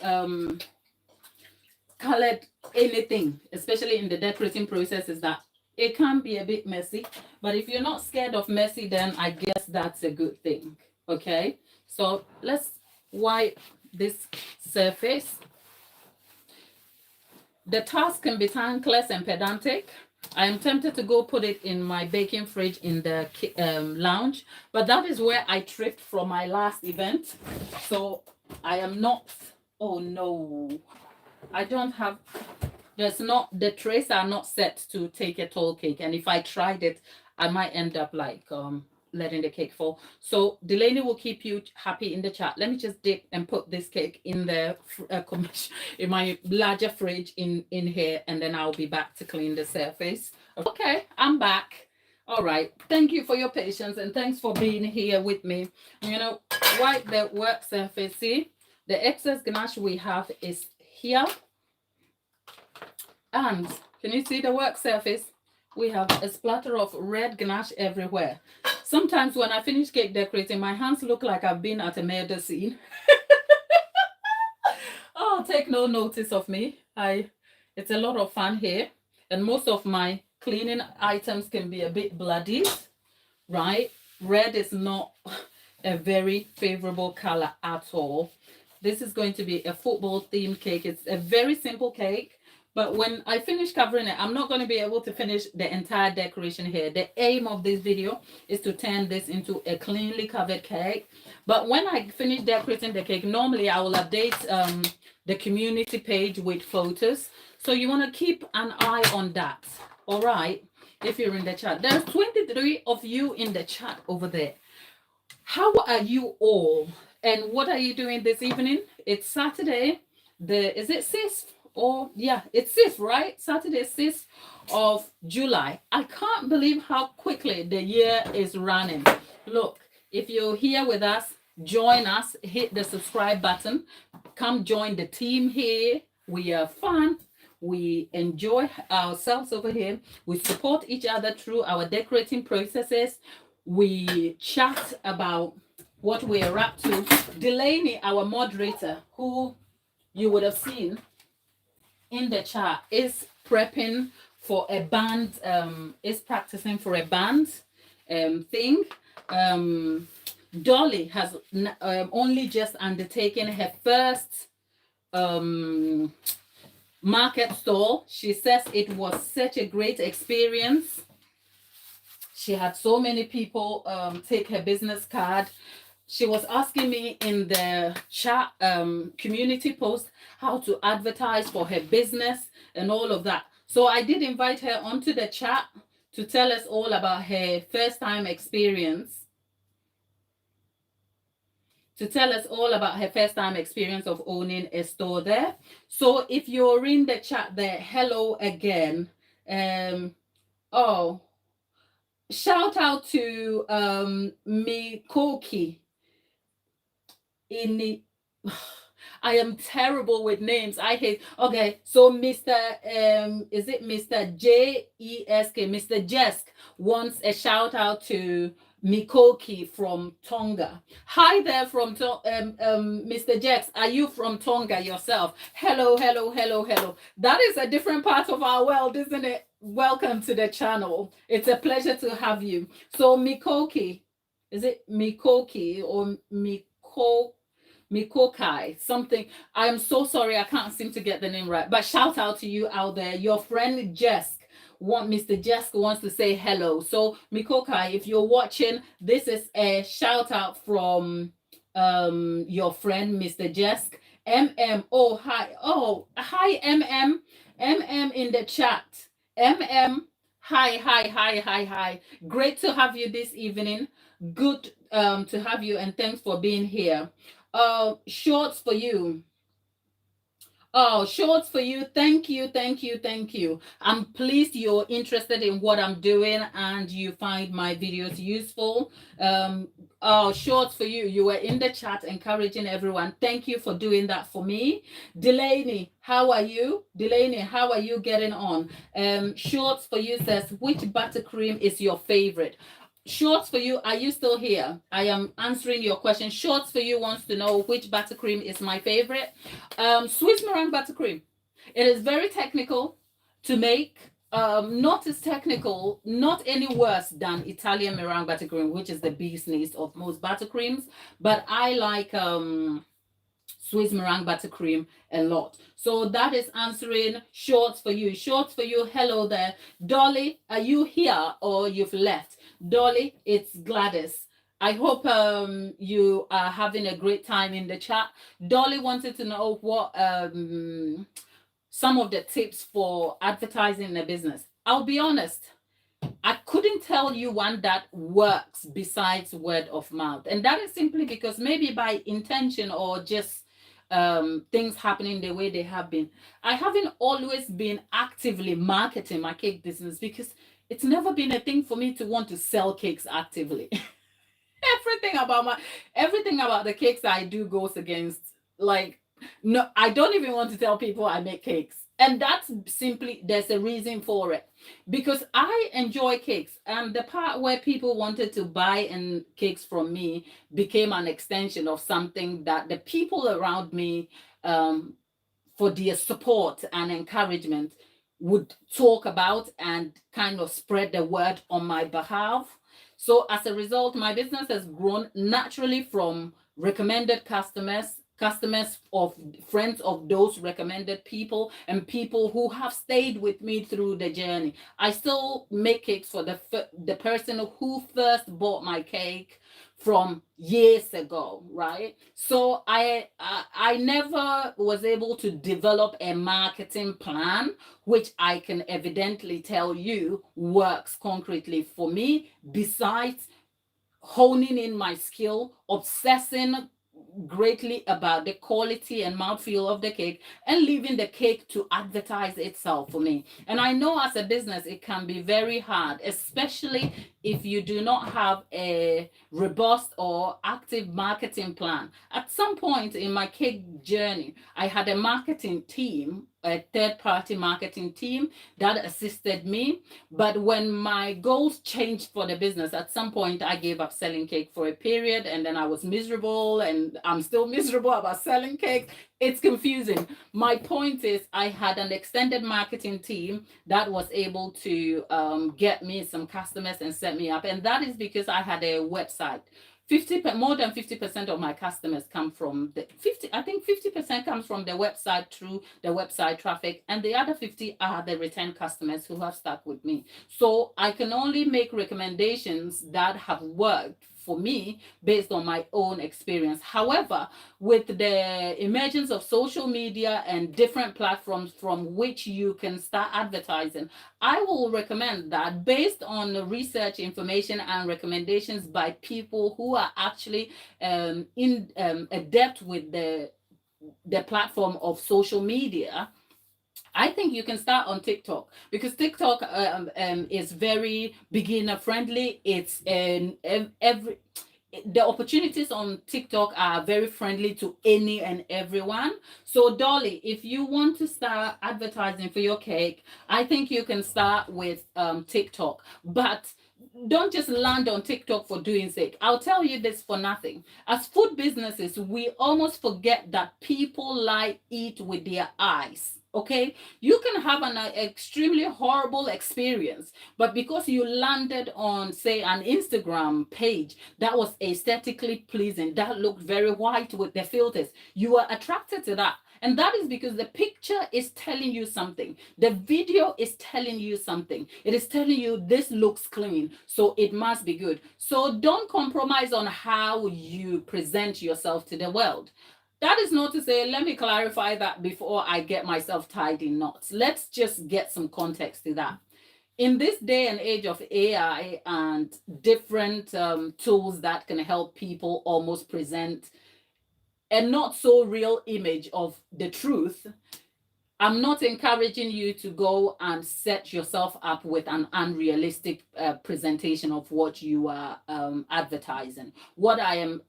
colored anything, especially in the decorating process, is that it can be a bit messy. But if you're not scared of messy, then I guess that's a good thing. Okay, so let's wipe this surface. The task can be thankless and pedantic. I am tempted to go put it in my baking fridge in the lounge, but that is where I tripped from my last event. So I am not, oh no, I don't have, there's not, the trays are not set to take a tall cake. And if I tried it, I might end up like letting the cake fall. So Delaney will keep you happy in the chat. Let me just dip and put this cake in the in my larger fridge in here, and then I'll be back to clean the surface. Okay, I'm back. All right, thank you for your patience, and thanks for being here with me. I'm gonna wipe the work surface. See, the excess ganache we have is here, and can you see the work surface? We have a splatter of red ganache everywhere. Sometimes when I finish cake decorating, my hands look like I've been at a murder scene. Oh, take no notice of me. It's a lot of fun here, and most of my cleaning items can be a bit bloody, right? Red is not a very favorable color at all. This is going to be a football themed cake. It's a very simple cake. But when I finish covering it, I'm not going to be able to finish the entire decoration here. The aim of this video is to turn this into a cleanly covered cake. But when I finish decorating the cake, normally I will update the community page with photos. So you want to keep an eye on that. All right. If you're in the chat, there's 23 of you in the chat over there. How are you all? And what are you doing this evening? It's Saturday. Is it 6th? Or yeah, it's 6th, right? Saturday, 6th of July. I can't believe how quickly the year is running. Look, if you're here with us, join us, hit the subscribe button, come join the team here. We are fun. We enjoy ourselves over here. We support each other through our decorating processes. We chat about what we are up to. Delaney, our moderator, who you would have seen in the chat, is prepping for a band, is practicing for a band thing. Dolly has only just undertaken her first market stall. She says it was such a great experience. She had so many people take her business card. She was asking me in the chat community post how to advertise for her business and all of that. So I did invite her onto the chat to tell us all about her first time experience. Of owning a store there. So if you're in the chat there, hello again. Oh, shout out to Mikoki in the I am terrible with names. I hate. Okay, so Mr. Is it Mr. Jesk? Mr. Jesk wants a shout out to Mikoki from Tonga. Hi there from Mr. Jesk. Are you from Tonga yourself? Hello, hello, hello, hello. That is a different part of our world, isn't it? Welcome to the channel. It's a pleasure to have you. So Mikoki, is it Mikoki or Mikokai, something. I'm so sorry, I can't seem to get the name right. But shout out to you out there. Your friend Jesk, Mr. Jesk wants to say hello. So Mikokai, if you're watching, this is a shout out from your friend Mr. Jesk. MM. Oh hi. Oh hi MM. MM in the chat. MM. Hi, hi, hi, hi, hi. Great to have you this evening. Good to have you, and thanks for being here. Shorts for you. Oh, shorts for you. Thank you, thank you, thank you. I'm pleased you're interested in what I'm doing and you find my videos useful. Oh, shorts for you. You were in the chat encouraging everyone. Thank you for doing that for me. Delaney, how are you? Delaney, how are you getting on? Shorts for you says, which buttercream is your favorite? Shorts for you, are you still here? I am answering your question. Shorts for you wants to know which buttercream is my favorite. Swiss meringue buttercream. It is very technical to make. Not as technical, not any worse than Italian meringue buttercream, which is the bee's knees of most buttercreams. But I like Swiss meringue buttercream a lot. So that is answering shorts for you. Shorts for you. Hello there. Dolly, are you here or you've left? Dolly, it's Gladys. I hope you are having a great time in the chat. Dolly wanted to know what some of the tips for advertising a business. I'll be honest, I couldn't tell you one that works besides word of mouth. And that is simply because maybe by intention or just things happening the way they have been. I haven't always been actively marketing my cake business because it's never been a thing for me to want to sell cakes actively. Everything about the cakes I do goes against, like, no, I don't even want to tell people I make cakes. And that's simply, there's a reason for it. Because I enjoy cakes. And the part where people wanted to buy and cakes from me became an extension of something that the people around me, for their support and encouragement, would talk about and kind of spread the word on my behalf. So as a result, my business has grown naturally from recommended customers of friends of those recommended people, and people who have stayed with me through the journey. I still make cakes for the person who first bought my cake from years ago, right? So I never was able to develop a marketing plan, which I can evidently tell you works concretely for me, besides honing in my skill, obsessing greatly about the quality and mouthfeel of the cake, and leaving the cake to advertise itself for me. And I know as a business it can be very hard, especially if you do not have a robust or active marketing plan. At some point in my cake journey, I had a marketing team, a third-party marketing team that assisted me. But when my goals changed for the business, at some point I gave up selling cake for a period, and then I was miserable, and I'm still miserable about selling cake. It's confusing. My point is, I had an extended marketing team that was able to get me some customers and set me up. And that is because I had a website. More than 50% of my customers come from the 50% comes from the website through the website traffic, and the other 50 are the return customers who have stuck with me. So I can only make recommendations that have worked for me based on my own experience. However, with the emergence of social media and different platforms from which you can start advertising, I will recommend that based on the research information and recommendations by people who are actually adept with the platform of social media, I think you can start on TikTok because TikTok is very beginner friendly. It's every the opportunities on TikTok are very friendly to any and everyone. So, Dolly, if you want to start advertising for your cake, I think you can start with TikTok. But don't just land on TikTok for doing sake. I'll tell you this for nothing. As food businesses, we almost forget that people like eat with their eyes. Okay, you can have an extremely horrible experience, but because you landed on, say, an Instagram page that was aesthetically pleasing, that looked very white with the filters, you are attracted to that. And that is because the picture is telling you something. The video is telling you something. It is telling you this looks clean, so it must be good. So don't compromise on how you present yourself to the world. That is not to say, let me clarify that before I get myself tied in knots. Let's just get some context to that. In this day and age of AI and different tools that can help people almost present a not so real image of the truth, I'm not encouraging you to go and set yourself up with an unrealistic presentation of what you are advertising. What I am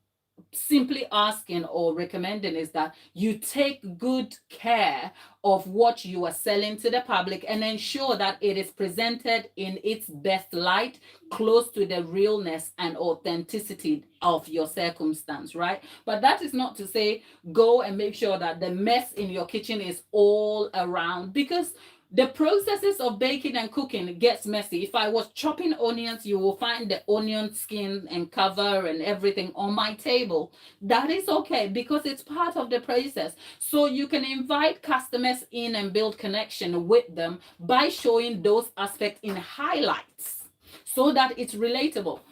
simply asking or recommending is that you take good care of what you are selling to the public and ensure that it is presented in its best light, close to the realness and authenticity of your circumstance, right? But that is not to say go and make sure that the mess in your kitchen is all around, because the processes of baking and cooking gets messy. If I was chopping onions, you will find the onion skin and cover and everything on my table. That is okay because it's part of the process. So you can invite customers in and build connection with them by showing those aspects in highlights so that it's relatable.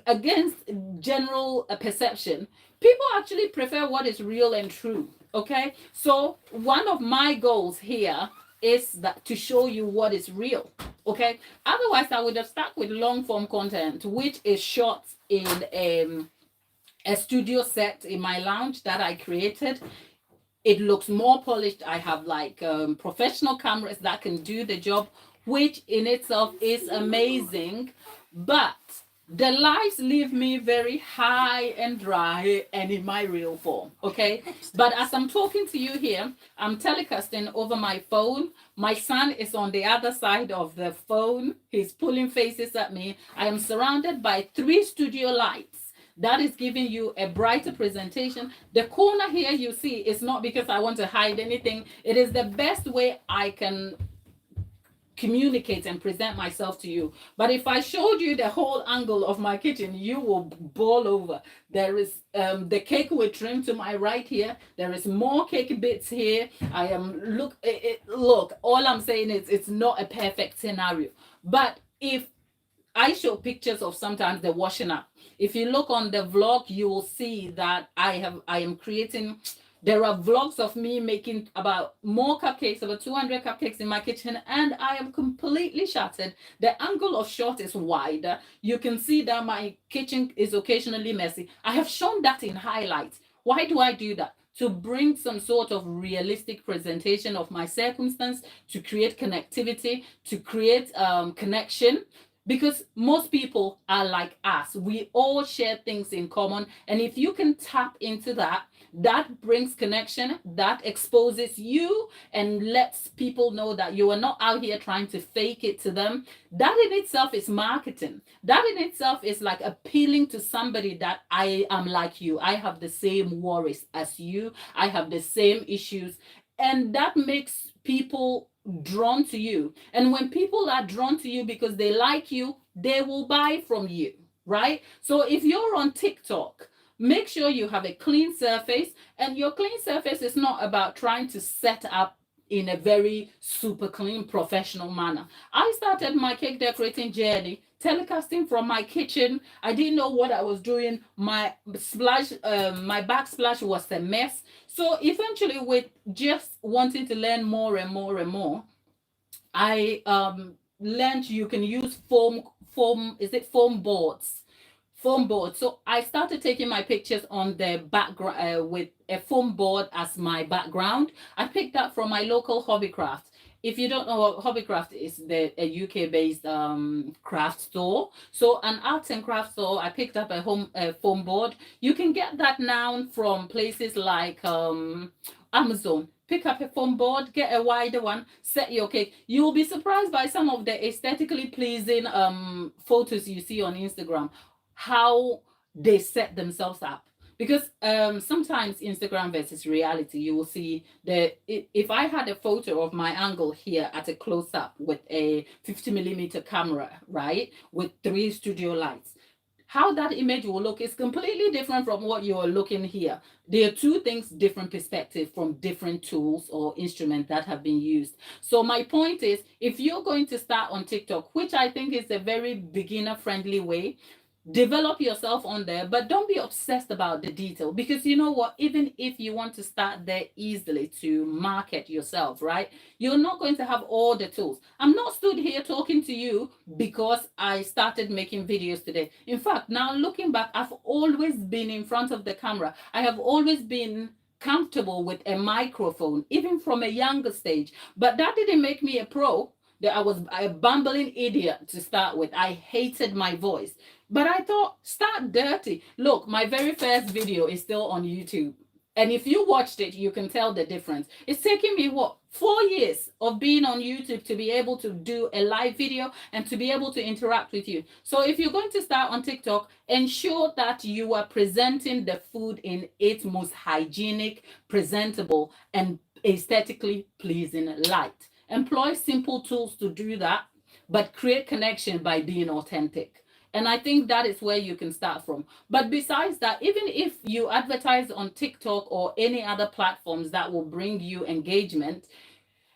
Against general perception, people actually prefer what is real and true. Okay, so one of my goals here is that to show you what is real. Okay, otherwise I would have stuck with long form content, which is shot in a studio set in my lounge that I created. It looks more polished. I have like professional cameras that can do the job, which in itself is amazing. But the lights leave me very high and dry and in my real form. Okay. But as I'm talking to you here, I'm telecasting over my phone. My son is on the other side of the phone. He's pulling faces at me. I am surrounded by 3 studio lights. That is giving you a brighter presentation. The corner here you see is not because I want to hide anything. It is the best way I can communicate and present myself to you. But if I showed you the whole angle of my kitchen, you will boil over. There is the cake with trim to my right here. There is more cake bits here. I am look. All I'm saying is it's not a perfect scenario. But if I show pictures of sometimes the washing up. If you look on the vlog, you will see that I am creating. There are vlogs of me making about more cupcakes, about 200 cupcakes in my kitchen, and I am completely shattered. The angle of shot is wider. You can see that my kitchen is occasionally messy. I have shown that in highlights. Why do I do that? To bring some sort of realistic presentation of my circumstance, to create connectivity, to create connection. Because most people are like us. We all share things in common. And if you can tap into that, that brings connection, that exposes you and lets people know that you are not out here trying to fake it to them. That in itself is marketing. That in itself is like appealing to somebody that I am like you. I have the same worries as you. I have the same issues. And that makes people drawn to you. And when people are drawn to you because they like you, they will buy from you, right? So if you're on TikTok, make sure you have a clean surface, and your clean surface is not about trying to set up in a very super clean professional manner. I started my cake decorating journey telecasting from my kitchen. I didn't know what I was doing. My backsplash was a mess. So eventually, with just wanting to learn more and more and more, I learned you can use foam boards foam board. So I started taking my pictures on the background with a foam board as my background. I picked that from my local Hobbycraft. If you don't know what Hobbycraft is, a UK based craft store. So an arts and craft store. I picked up a foam board. You can get that now from places like Amazon. Pick up a foam board, get a wider one, set your cake. You'll be surprised by some of the aesthetically pleasing photos you see on Instagram, how they set themselves up. Because sometimes Instagram versus reality, you will see if I had a photo of my angle here at a close up with a 50mm camera, right, with 3 studio lights, how that image will look is completely different from what you are looking here. There are two things, different perspective from different tools or instruments that have been used. So my point is, if you're going to start on TikTok, which I think is a very beginner friendly way, develop yourself on there, but don't be obsessed about the detail, because you know what, even if you want to start there easily to market yourself, right, you're not going to have all the tools. I'm not stood here talking to you because I started making videos today. In fact, now looking back, I've always been in front of the camera. I have always been comfortable with a microphone, even from a younger stage, but that didn't make me a pro. That I was a bumbling idiot to start with. I hated my voice. But I thought, start dirty. Look, my very first video is still on YouTube. And if you watched it, you can tell the difference. It's taken me, 4 years of being on YouTube to be able to do a live video and to be able to interact with you. So if you're going to start on TikTok, ensure that you are presenting the food in its most hygienic, presentable, and aesthetically pleasing light. Employ simple tools to do that, but create connection by being authentic. And I think that is where you can start from. But besides that, even if you advertise on TikTok or any other platforms that will bring you engagement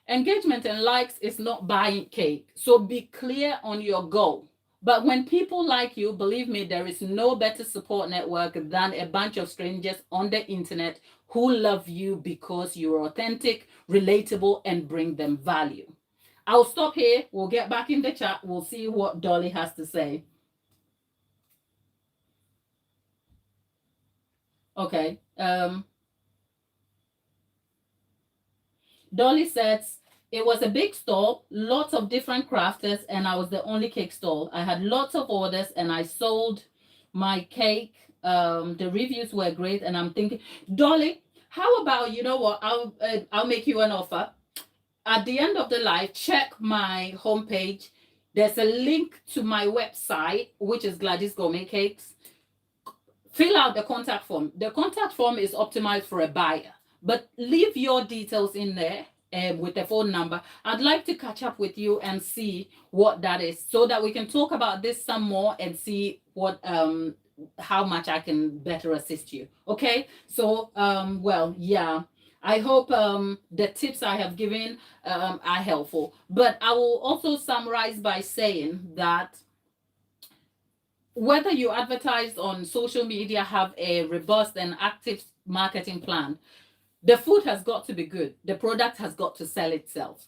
and likes is not buying cake. So be clear on your goal. But when people like you, believe me, there is no better support network than a bunch of strangers on the internet who love you because you're authentic, relatable, and bring them value. I'll stop here. We'll get back in the chat. We'll see what Dolly has to say. Okay. Dolly says, it was a big stall, lots of different crafters, and I was the only cake stall. I had lots of orders and I sold my cake. The reviews were great, and I'm thinking, Dolly, how about, you know what, I'll make you an offer. At the end of the live, check my homepage. There's a link to my website, which is Gladys Gourmet Cakes. Fill out the contact form. The contact form is optimized for a buyer, but leave your details in there with the phone number. I'd like to catch up with you and see what that is, so that we can talk about this some more and see what how much I can better assist you. Okay, so well, yeah, I hope the tips I have given are helpful, but I will also summarize by saying that whether you advertise on social media, have a robust and active marketing plan, the food has got to be good. The product has got to sell itself.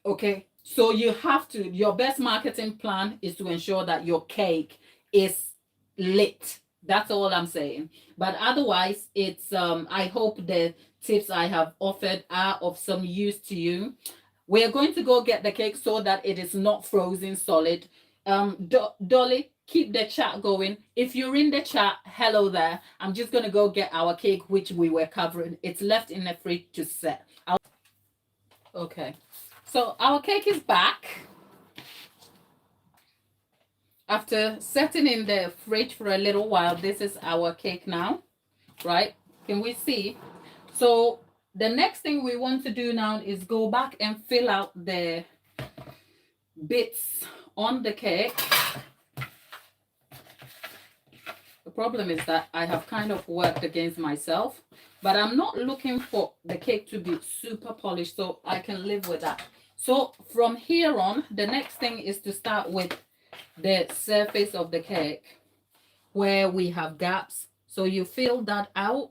Okay, so you have to, your best marketing plan is to ensure that your cake is lit. That's all I'm saying. But otherwise, it's I hope the tips I have offered are of some use to you. We're going to go get the cake so that it is not frozen solid. Dolly, keep the chat going. If you're in the chat, hello there. I'm just going to go get our cake, which we were covering. It's left in the fridge to set. Okay, so our cake is back. After setting in the fridge for a little while, this is our cake now, right? Can we see? So the next thing we want to do now is go back and fill out the bits on the cake. The problem is that I have kind of worked against myself, but I'm not looking for the cake to be super polished, so I can live with that. So from here on, the next thing is to start with the surface of the cake where we have gaps. So you fill that out.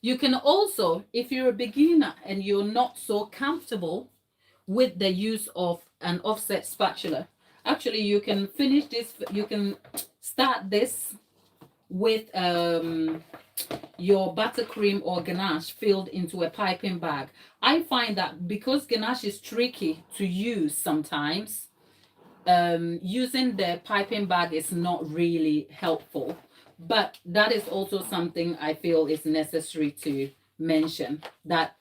You can also, if you're a beginner and you're not so comfortable with the use of an offset spatula. Actually, you can finish this, you can start this with your buttercream or ganache filled into a piping bag. I find that because ganache is tricky to use sometimes, using the piping bag is not really helpful. But that is also something I feel is necessary to mention, that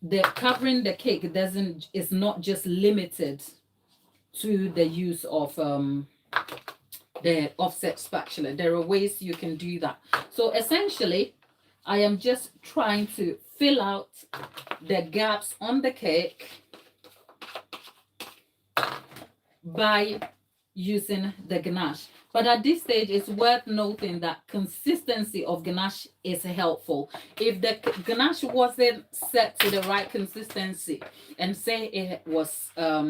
the covering the cake is not just limited to the use of the offset spatula. There are ways you can do that. So essentially, I am just trying to fill out the gaps on the cake by using the ganache. But at this stage, it's worth noting that consistency of ganache is helpful. If the ganache wasn't set to the right consistency, and say it was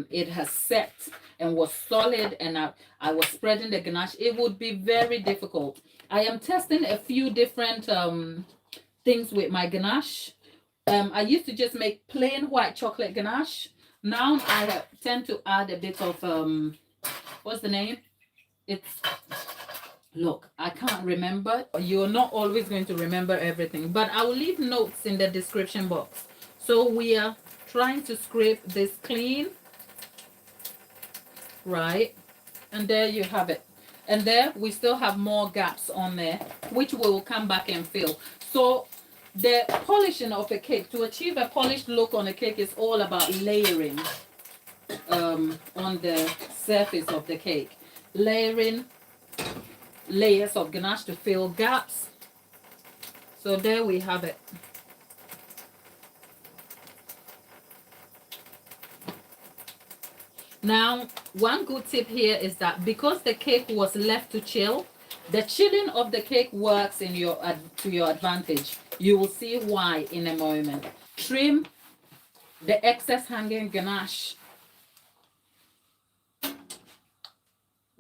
it has set and was solid, and I was spreading the ganache, it would be very difficult. I am testing a few different things with my ganache. I used to just make plain white chocolate ganache. Now I tend to add a bit of what's the name? It's, look, I can't remember. You're not always going to remember everything, but I will leave notes in the description box. So we are trying to scrape this clean, right? And there you have it. And there we still have more gaps on there, which we will come back and fill. So the polishing of a cake, to achieve a polished look on a cake, is all about layering on the surface of the cake. Layering layers of ganache to fill gaps. So there we have it. Now, one good tip here is that because the cake was left to chill, the chilling of the cake works in your to your advantage. You will see why in a moment. Trim the excess hanging ganache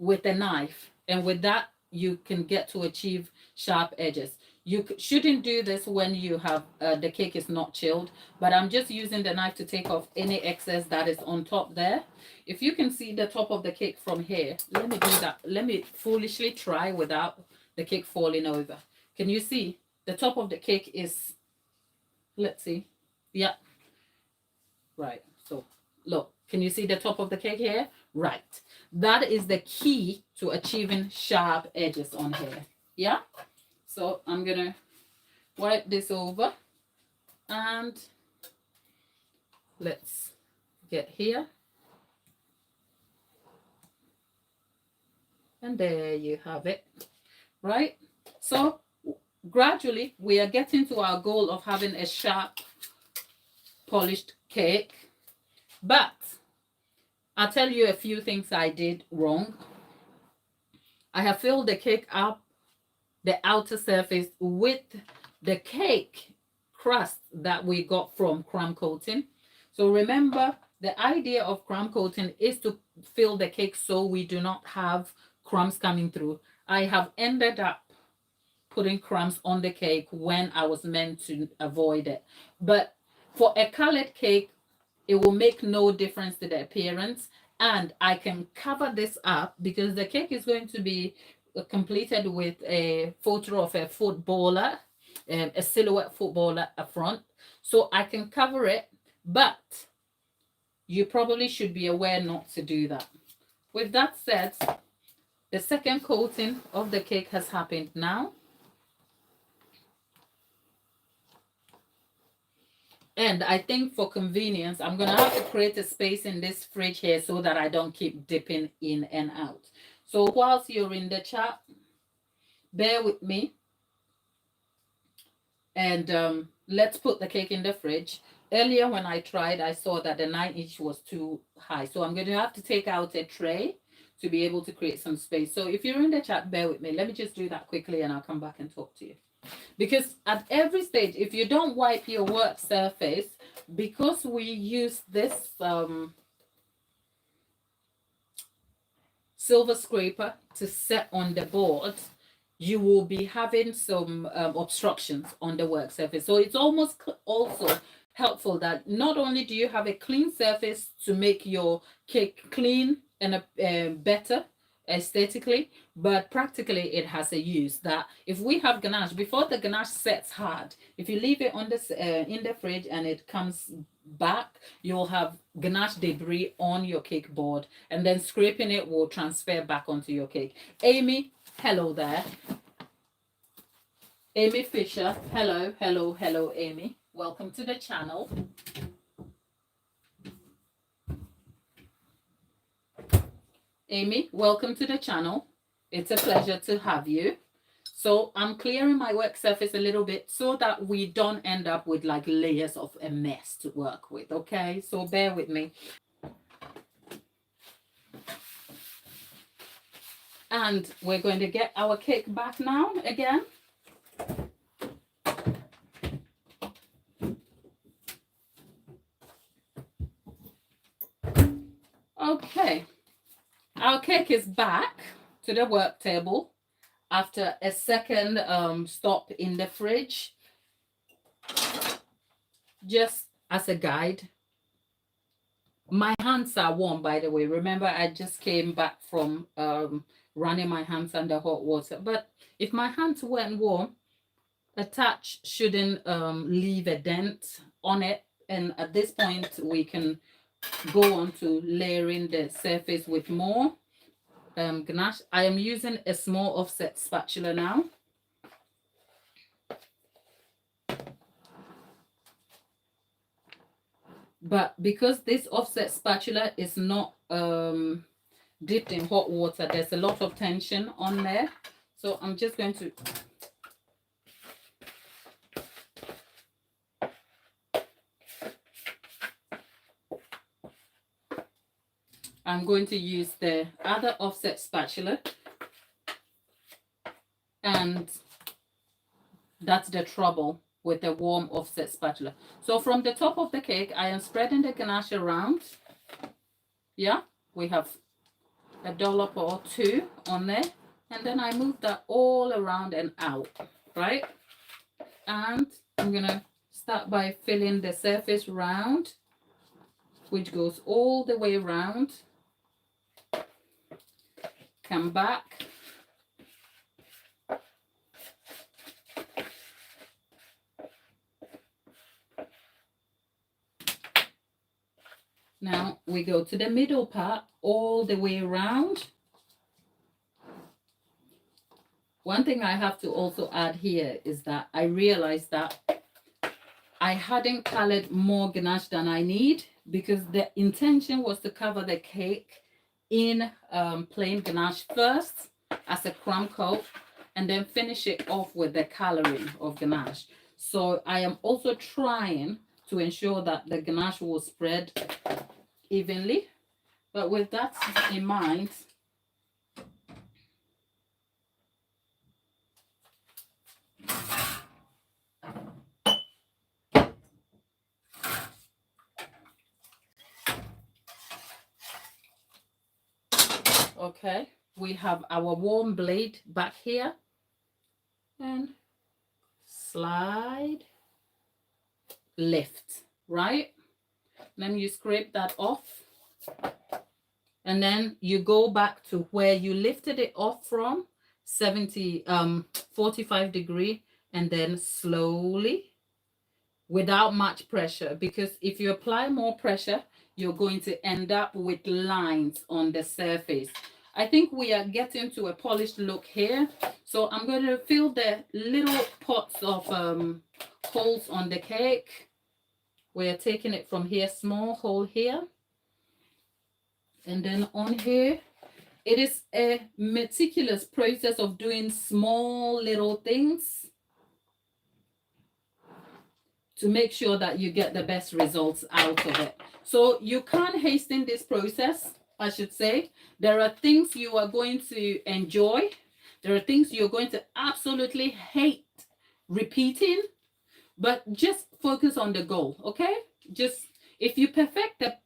with a knife, and with that you can get to achieve sharp edges. You shouldn't do this when you have the cake is not chilled, but I'm just using the knife to take off any excess that is on top there. If you can see the top of the cake from here, let me do that. Let me foolishly try without the cake falling over. Can you see the top of the cake is, let's see, yeah, right. So look, can you see the top of the cake here? Right. That is the key to achieving sharp edges on here. Yeah. So I'm gonna wipe this over, and let's get here. And there you have it. Right. So gradually we are getting to our goal of having a sharp, polished cake. But I'll tell you a few things I did wrong. I have filled the cake up, the outer surface, with the cake crust that we got from crumb coating. So remember, the idea of crumb coating is to fill the cake so we do not have crumbs coming through. I have ended up putting crumbs on the cake when I was meant to avoid it. But for a colored cake, it will make no difference to the appearance, and I can cover this up because the cake is going to be completed with a photo of a footballer, a silhouette footballer up front. So I can cover it, but you probably should be aware not to do that. With that said, the second coating of the cake has happened now. And I think for convenience, I'm going to have to create a space in this fridge here so that I don't keep dipping in and out. So whilst you're in the chat, bear with me. And let's put the cake in the fridge. Earlier when I tried, I saw that the 9-inch was too high. So I'm going to have to take out a tray to be able to create some space. So if you're in the chat, bear with me. Let me just do that quickly and I'll come back and talk to you. Because at every stage, if you don't wipe your work surface, because we use this silver scraper to set on the board, you will be having some obstructions on the work surface. So it's almost also helpful that not only do you have a clean surface to make your cake clean and better aesthetically, but practically it has a use that if we have ganache, before the ganache sets hard, if you leave it on this in the fridge and it comes back, you'll have ganache debris on your cake board, and then scraping it will transfer back onto your cake. Amy, hello there. Amy Fisher, hello, hello, hello, Amy. Welcome to the channel. Amy, welcome to the channel. It's a pleasure to have you. So I'm clearing my work surface a little bit so that we don't end up with like layers of a mess to work with, okay? So bear with me. And we're going to get our cake back now again. Okay, our cake is back to the work table after a second stop in the fridge. Just as a guide, my hands are warm, by the way. Remember, I just came back from running my hands under hot water. But if my hands weren't warm, a touch shouldn't leave a dent on it. And at this point, we can go on to layering the surface with more ganache. I am using a small offset spatula now. But because this offset spatula is not dipped in hot water, there's a lot of tension on there. So I'm just going to use the other offset spatula, and that's the trouble with the warm offset spatula. So from the top of the cake, I am spreading the ganache around. Yeah, we have a dollop or two on there, and then I move that all around and out, right? And I'm gonna start by filling the surface round, which goes all the way around. Come back. Now we go to the middle part all the way around. One thing I have to also add here is that I realized that I hadn't colored more ganache than I need, because the intention was to cover the cake in plain ganache first as a crumb coat, and then finish it off with the coloring of ganache. So I am also trying to ensure that the ganache will spread evenly. But with that in mind, okay, we have our warm blade back here, and slide, lift, right? Then you scrape that off, and then you go back to where you lifted it off from, 45 degree, and then slowly, without much pressure, because if you apply more pressure, you're going to end up with lines on the surface. I think we are getting to a polished look here. So I'm going to fill the little pots of holes on the cake. We're taking it from here, small hole here. And then on here, it is a meticulous process of doing small little things to make sure that you get the best results out of it. So you can't hasten this process, I should say. There are things you are going to enjoy. There are things you're going to absolutely hate repeating, but just focus on the goal, okay? Just, if you perfect the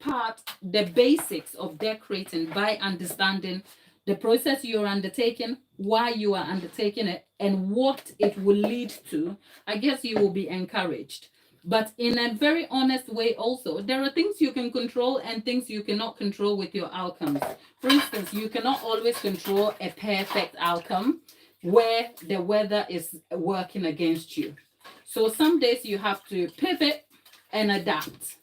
basics of decorating by understanding the process you're undertaking, why you are undertaking it, and what it will lead to, I guess you will be encouraged. but in a very honest way also. There are things you can control and things you cannot control with your outcomes. For instance, you cannot always control a perfect outcome where the weather is working against you. So some days you have to pivot and adapt.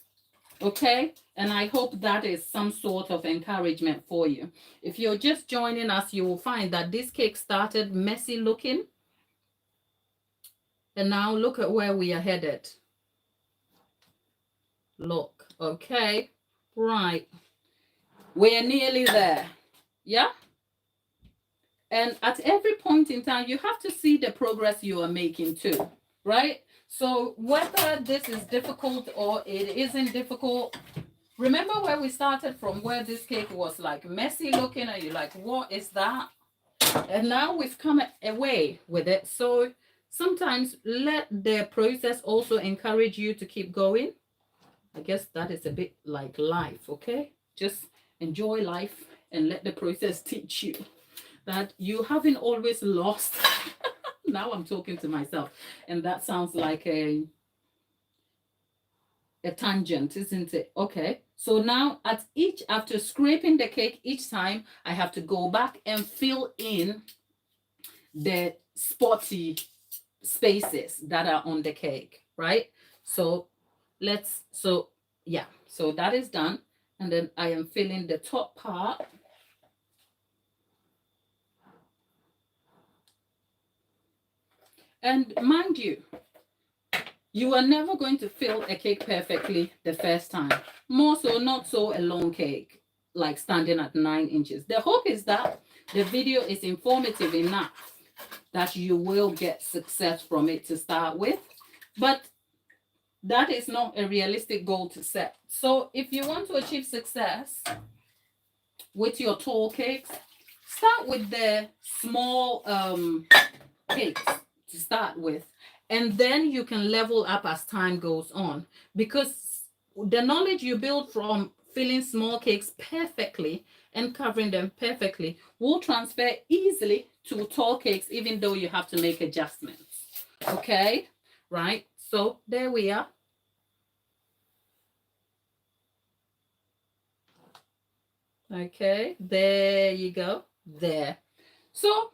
Okay, and I hope that is some sort of encouragement for you. If you're just joining us, you will find that this cake started messy looking, and now look at where we are headed. Look, okay, right, we're nearly there. Yeah, and at every point in time you have to see the progress you are making too, right? So whether this is difficult or it isn't difficult, remember where we started from, where this cake was like messy looking and you're like, what is that? And now we've come away with it. So sometimes let the process also encourage you to keep going. I guess that is a bit like life, okay? Just enjoy life and let the process teach you that you haven't always lost. Now I'm talking to myself, and that sounds like a tangent, isn't it? Okay, so now after scraping the cake each time, I have to go back and fill in the spotty spaces that are on the cake, right? So so that is done, and then I am filling the top part. And mind you, you are never going to fill a cake perfectly the first time. More so, not so a long cake, like standing at 9 inches. The hope is that the video is informative enough that you will get success from it to start with. But that is not a realistic goal to set. So if you want to achieve success with your tall cakes, start with the small cakes to start with. And then you can level up as time goes on, because the knowledge you build from filling small cakes perfectly and covering them perfectly will transfer easily to tall cakes, even though you have to make adjustments. Okay, right? So there we are. Okay, there you go. There. So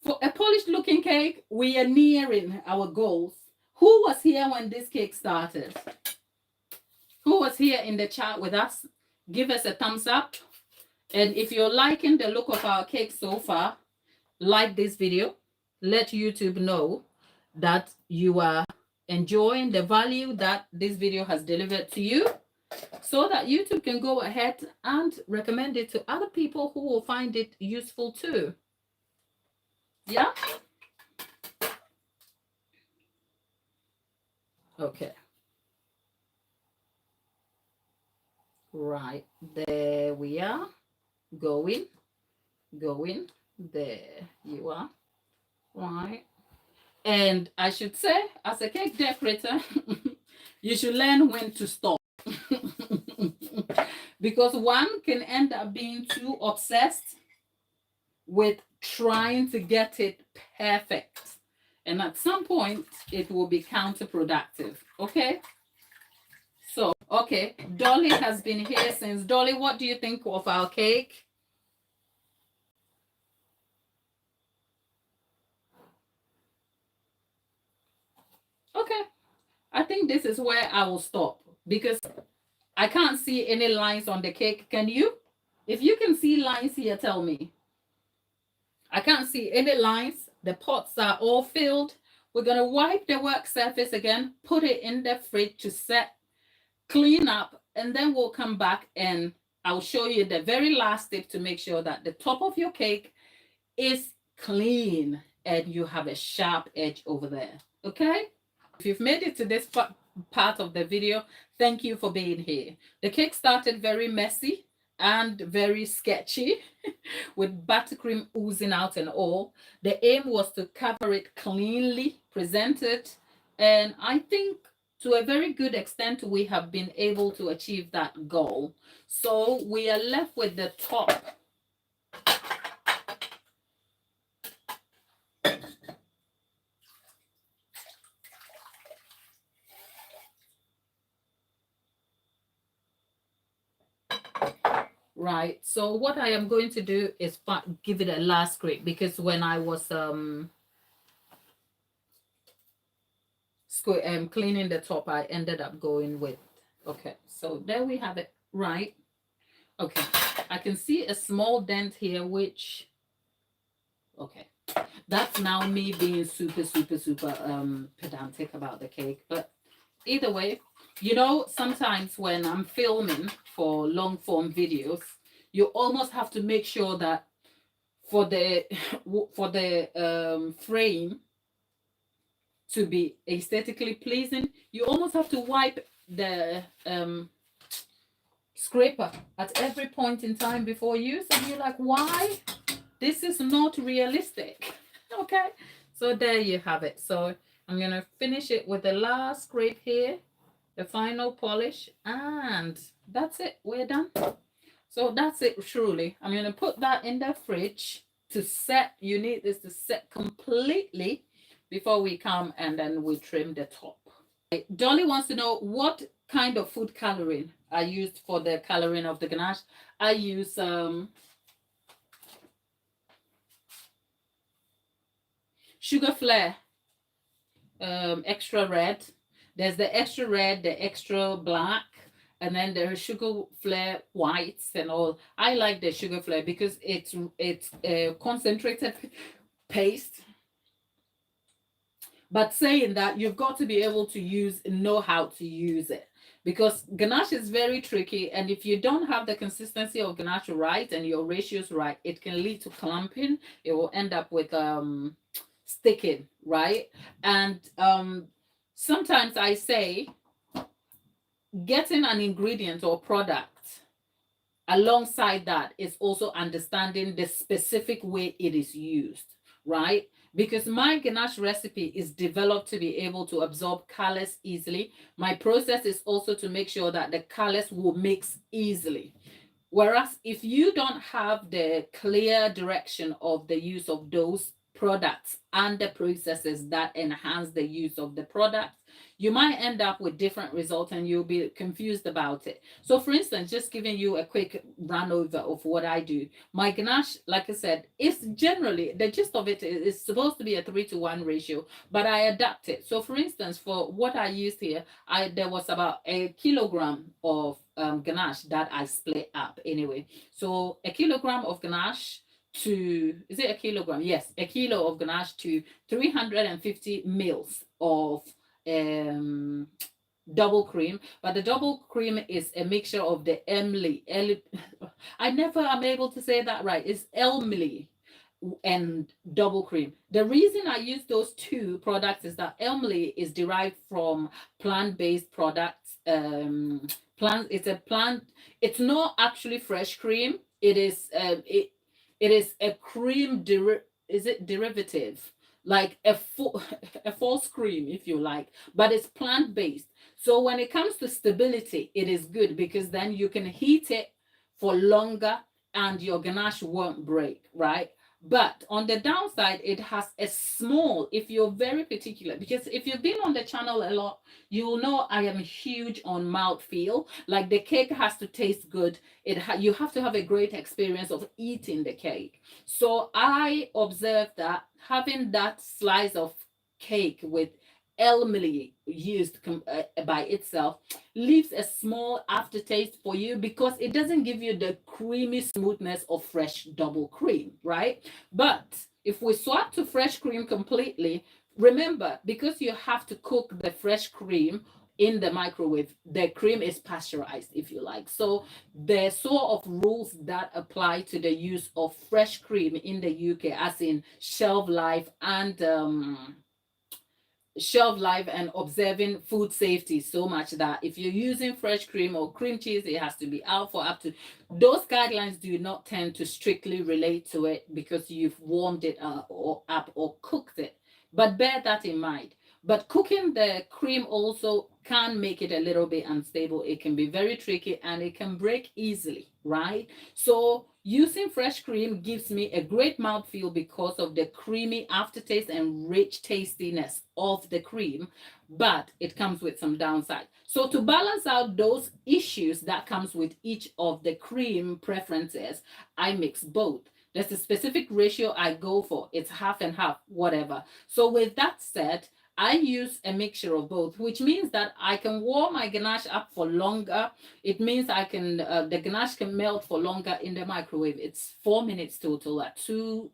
for a polished looking cake, we are nearing our goals. Who was here when this cake started? Who was here in the chat with us? Give us a thumbs up. And if you're liking the look of our cake so far, like this video. Let YouTube know that you are enjoying the value that this video has delivered to you, so that YouTube can go ahead and recommend it to other people who will find it useful too. Yeah? Okay. Right. There we are. Going. There you are. Right. And I should say, as a cake decorator, you should learn when to stop. Because one can end up being too obsessed with trying to get it perfect. And at some point, it will be counterproductive. Okay? So, okay, Dolly has been here since. Dolly, what do you think of our cake? Okay, I think this is where I will stop, because I can't see any lines on the cake. Can you? If you can see lines here, tell me. I can't see any lines. The pots are all filled. We're going to wipe the work surface again, put it in the fridge to set, clean up, and then we'll come back and I'll show you the very last tip to make sure that the top of your cake is clean and you have a sharp edge over there. Okay? If you've made it to this part of the video, thank you for being here. The cake started very messy and very sketchy with buttercream oozing out and all. The aim was to cover it cleanly, present it, and I think to a very good extent we have been able to achieve that goal. So we are left with the top. right? So what I am going to do is give it a last scrape, because when I was cleaning the top, I ended up going with, okay, so there we have it, right? Okay, I can see a small dent here, which, okay, that's now me being super pedantic about the cake. But either way, you know, sometimes when I'm filming for long form videos, you almost have to make sure that for the frame to be aesthetically pleasing, you almost have to wipe the scraper at every point in time before use, and you're like, why? This is not realistic. Okay, so there you have it. So I'm gonna finish it with the last scrape here, the final polish, and that's it, we're done. So that's it, truly. I'm gonna put that in the fridge to set. You need this to set completely before we come, and then we trim the top. Dolly wants to know what kind of food coloring I used for the coloring of the ganache. I use Sugar Flare extra red. There's the extra red, the extra black, and then there's Sugar Flare whites and all. I like the Sugar Flare because it's a concentrated paste. But saying that, you've got to be able to know how to use it, because ganache is very tricky, and if you don't have the consistency of ganache right and your ratios right, it can lead to clumping. It will end up with sticking, right? And sometimes I say getting an ingredient or product alongside that is also understanding the specific way it is used, right? Because my ganache recipe is developed to be able to absorb colors easily. My process is also to make sure that the colors will mix easily. Whereas if you don't have the clear direction of the use of those products and the processes that enhance the use of the products, you might end up with different results and you'll be confused about it. So for instance, just giving you a quick run over of what I do. My ganache, like I said, is generally, the gist of it is supposed to be a 3-to-1 ratio, but I adapt it. So for instance, for what I used here, there was about a kilogram of ganache that I split up anyway. So a kilogram of ganache is it a kilogram? Yes, a kilo of ganache to 350 mils of double cream. But the double cream is a mixture of the Emily. I never am able to say that right. It's Emily and double cream. The reason I use those two products is that Emily is derived from plant-based products. It's not actually fresh cream. It is a cream derivative, like a false cream, if you like, but it's plant-based. So when it comes to stability, it is good because then you can heat it for longer and your ganache won't break, right? But on the downside, it has a small, if you're very particular, because if you've been on the channel a lot, you'll know I am huge on mouthfeel. Like the cake has to taste good. You have to have a great experience of eating the cake. So I observed that having that slice of cake with Emily used by itself leaves a small aftertaste for you because it doesn't give you the creamy smoothness of fresh double cream, right? But if we swap to fresh cream completely, remember, because you have to cook the fresh cream in the microwave, the cream is pasteurized, if you like. So the sort of rules that apply to the use of fresh cream in the UK, as in shelf life and observing food safety, so much that if you're using fresh cream or cream cheese, it has to be out for up to, those guidelines do not tend to strictly relate to it because you've warmed it up or cooked it. But bear that in mind. But cooking the cream also can make it a little bit unstable. It can be very tricky and it can break easily, right? So using fresh cream gives me a great mouthfeel because of the creamy aftertaste and rich tastiness of the cream, but it comes with some downside. So to balance out those issues that comes with each of the cream preferences, I mix both. There's a specific ratio I go for. It's half and half, whatever. So with that said, I use a mixture of both, which means that I can warm my ganache up for longer. It means I can, the ganache can melt for longer in the microwave. It's 4 minutes total at 2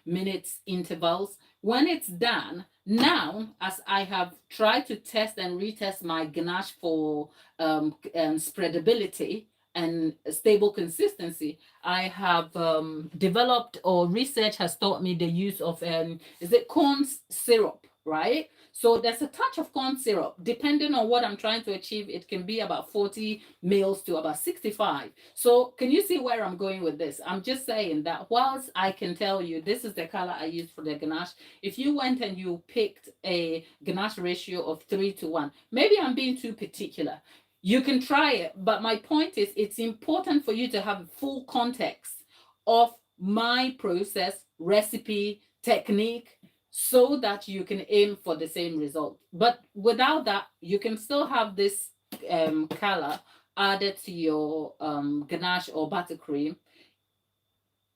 minutes intervals. When it's done, now, as I have tried to test and retest my ganache for spreadability and stable consistency, I have developed, or research has taught me the use of, is it corn syrup, right? So there's a touch of corn syrup. Depending on what I'm trying to achieve, it can be about 40 mils to about 65. So can you see where I'm going with this? I'm just saying that whilst I can tell you this is the color I use for the ganache, if you went and you picked a ganache ratio of 3:1, maybe I'm being too particular. You can try it, but my point is it's important for you to have full context of my process, recipe, technique, so that you can aim for the same result. But without that, you can still have this color added to your ganache or buttercream.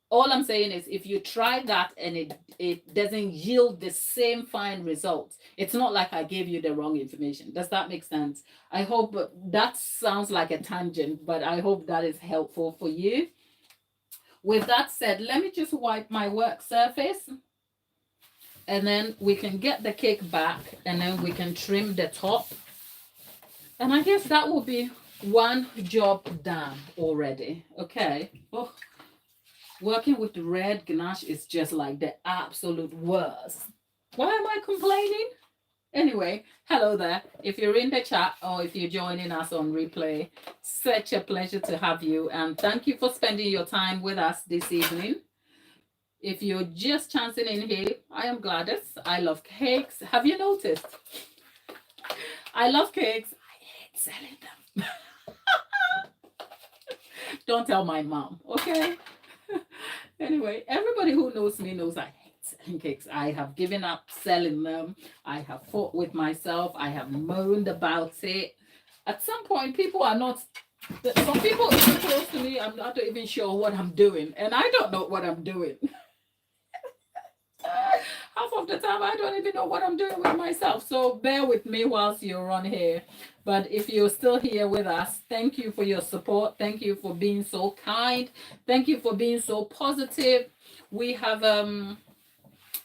All I'm saying is if you try that and it doesn't yield the same fine results, it's not like I gave you the wrong information. Does that make sense? I hope that sounds like a tangent, but I hope that is helpful for you. With that said, let me just wipe my work surface, and then we can get the cake back, and then we can trim the top. And I guess that will be one job done already. Okay. Oh. Working with the red ganache is just like the absolute worst. Why am I complaining? Anyway, hello there. If you're in the chat or if you're joining us on replay, such a pleasure to have you. And thank you for spending your time with us this evening. If you're just chancing in here, I am Gladys. I love cakes. Have you noticed? I love cakes. I hate selling them. Don't tell my mom, okay? Anyway, everybody who knows me knows I hate selling cakes. I have given up selling them. I have fought with myself. I have moaned about it. At some point, people are not, some people even close to me, I'm not even sure what I'm doing. And I don't know what I'm doing. Half of the time, I don't even know what I'm doing with myself. So bear with me whilst you're on here. But if you're still here with us, thank you for your support. Thank you for being so kind. Thank you for being so positive. We have a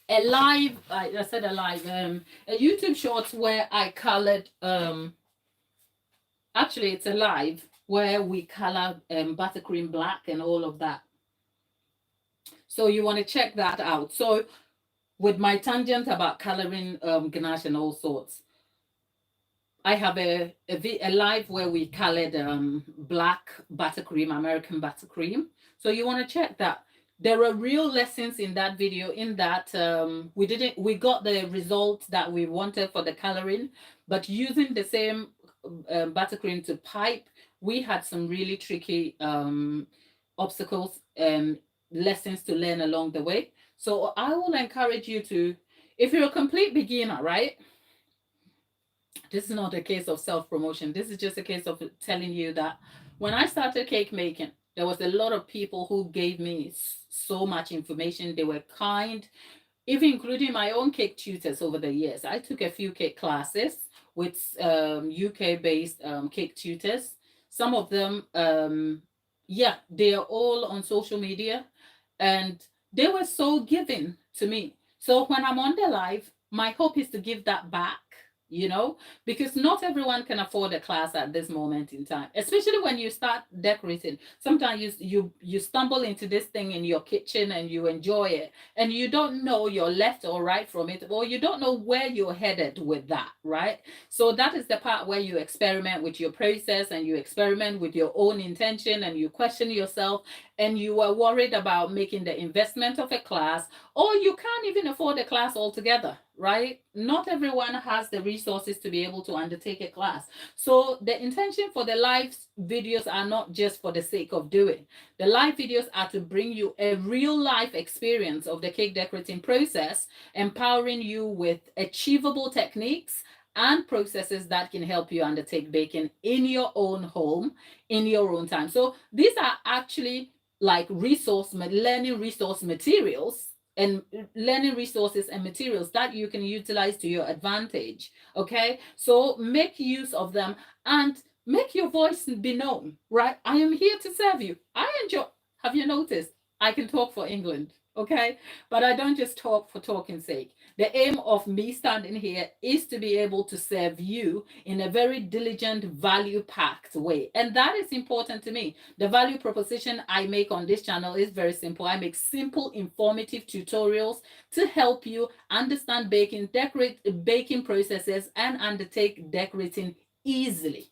live, I said a live, a YouTube shorts where I colored, actually it's a live where we color buttercream black and all of that. So you want to check that out. So with my tangent about coloring ganache and all sorts, I have a live where we colored black buttercream, American buttercream. So you want to check that. There are real lessons in that video, in that we got the results that we wanted for the coloring, but using the same buttercream to pipe, we had some really tricky obstacles and lessons to learn along the way. So I will encourage you to, if you're a complete beginner, right? This is not a case of self-promotion. This is just a case of telling you that when I started cake making, there was a lot of people who gave me so much information. They were kind, even including my own cake tutors over the years. I took a few cake classes with UK-based cake tutors. Some of them, yeah, they are all on social media, and they were so giving to me. So when I'm on the live, my hope is to give that back, you know, because not everyone can afford a class at this moment in time, especially when you start decorating. Sometimes you stumble into this thing in your kitchen and you enjoy it, and you don't know your left or right from it, or you don't know where you're headed with that, right? So that is the part where you experiment with your process, and you experiment with your own intention, and you question yourself, and you are worried about making the investment of a class, or you can't even afford a class altogether, right? Not everyone has the resources to be able to undertake a class. So the intention for the live videos are not just for the sake of doing. The live videos are to bring you a real life experience of the cake decorating process, empowering you with achievable techniques and processes that can help you undertake baking in your own home, in your own time. So these are actually like learning resource materials and learning resources and materials that you can utilize to your advantage. Okay, so make use of them and make your voice be known, right? I am here to serve you. I enjoy, have you noticed? I can talk for England, okay? But I don't just talk for talking's sake. The aim of me standing here is to be able to serve you in a very diligent, value packed way. And that is important to me. The value proposition I make on this channel is very simple. I make simple, informative tutorials to help you understand baking, decorate baking processes, and undertake decorating easily.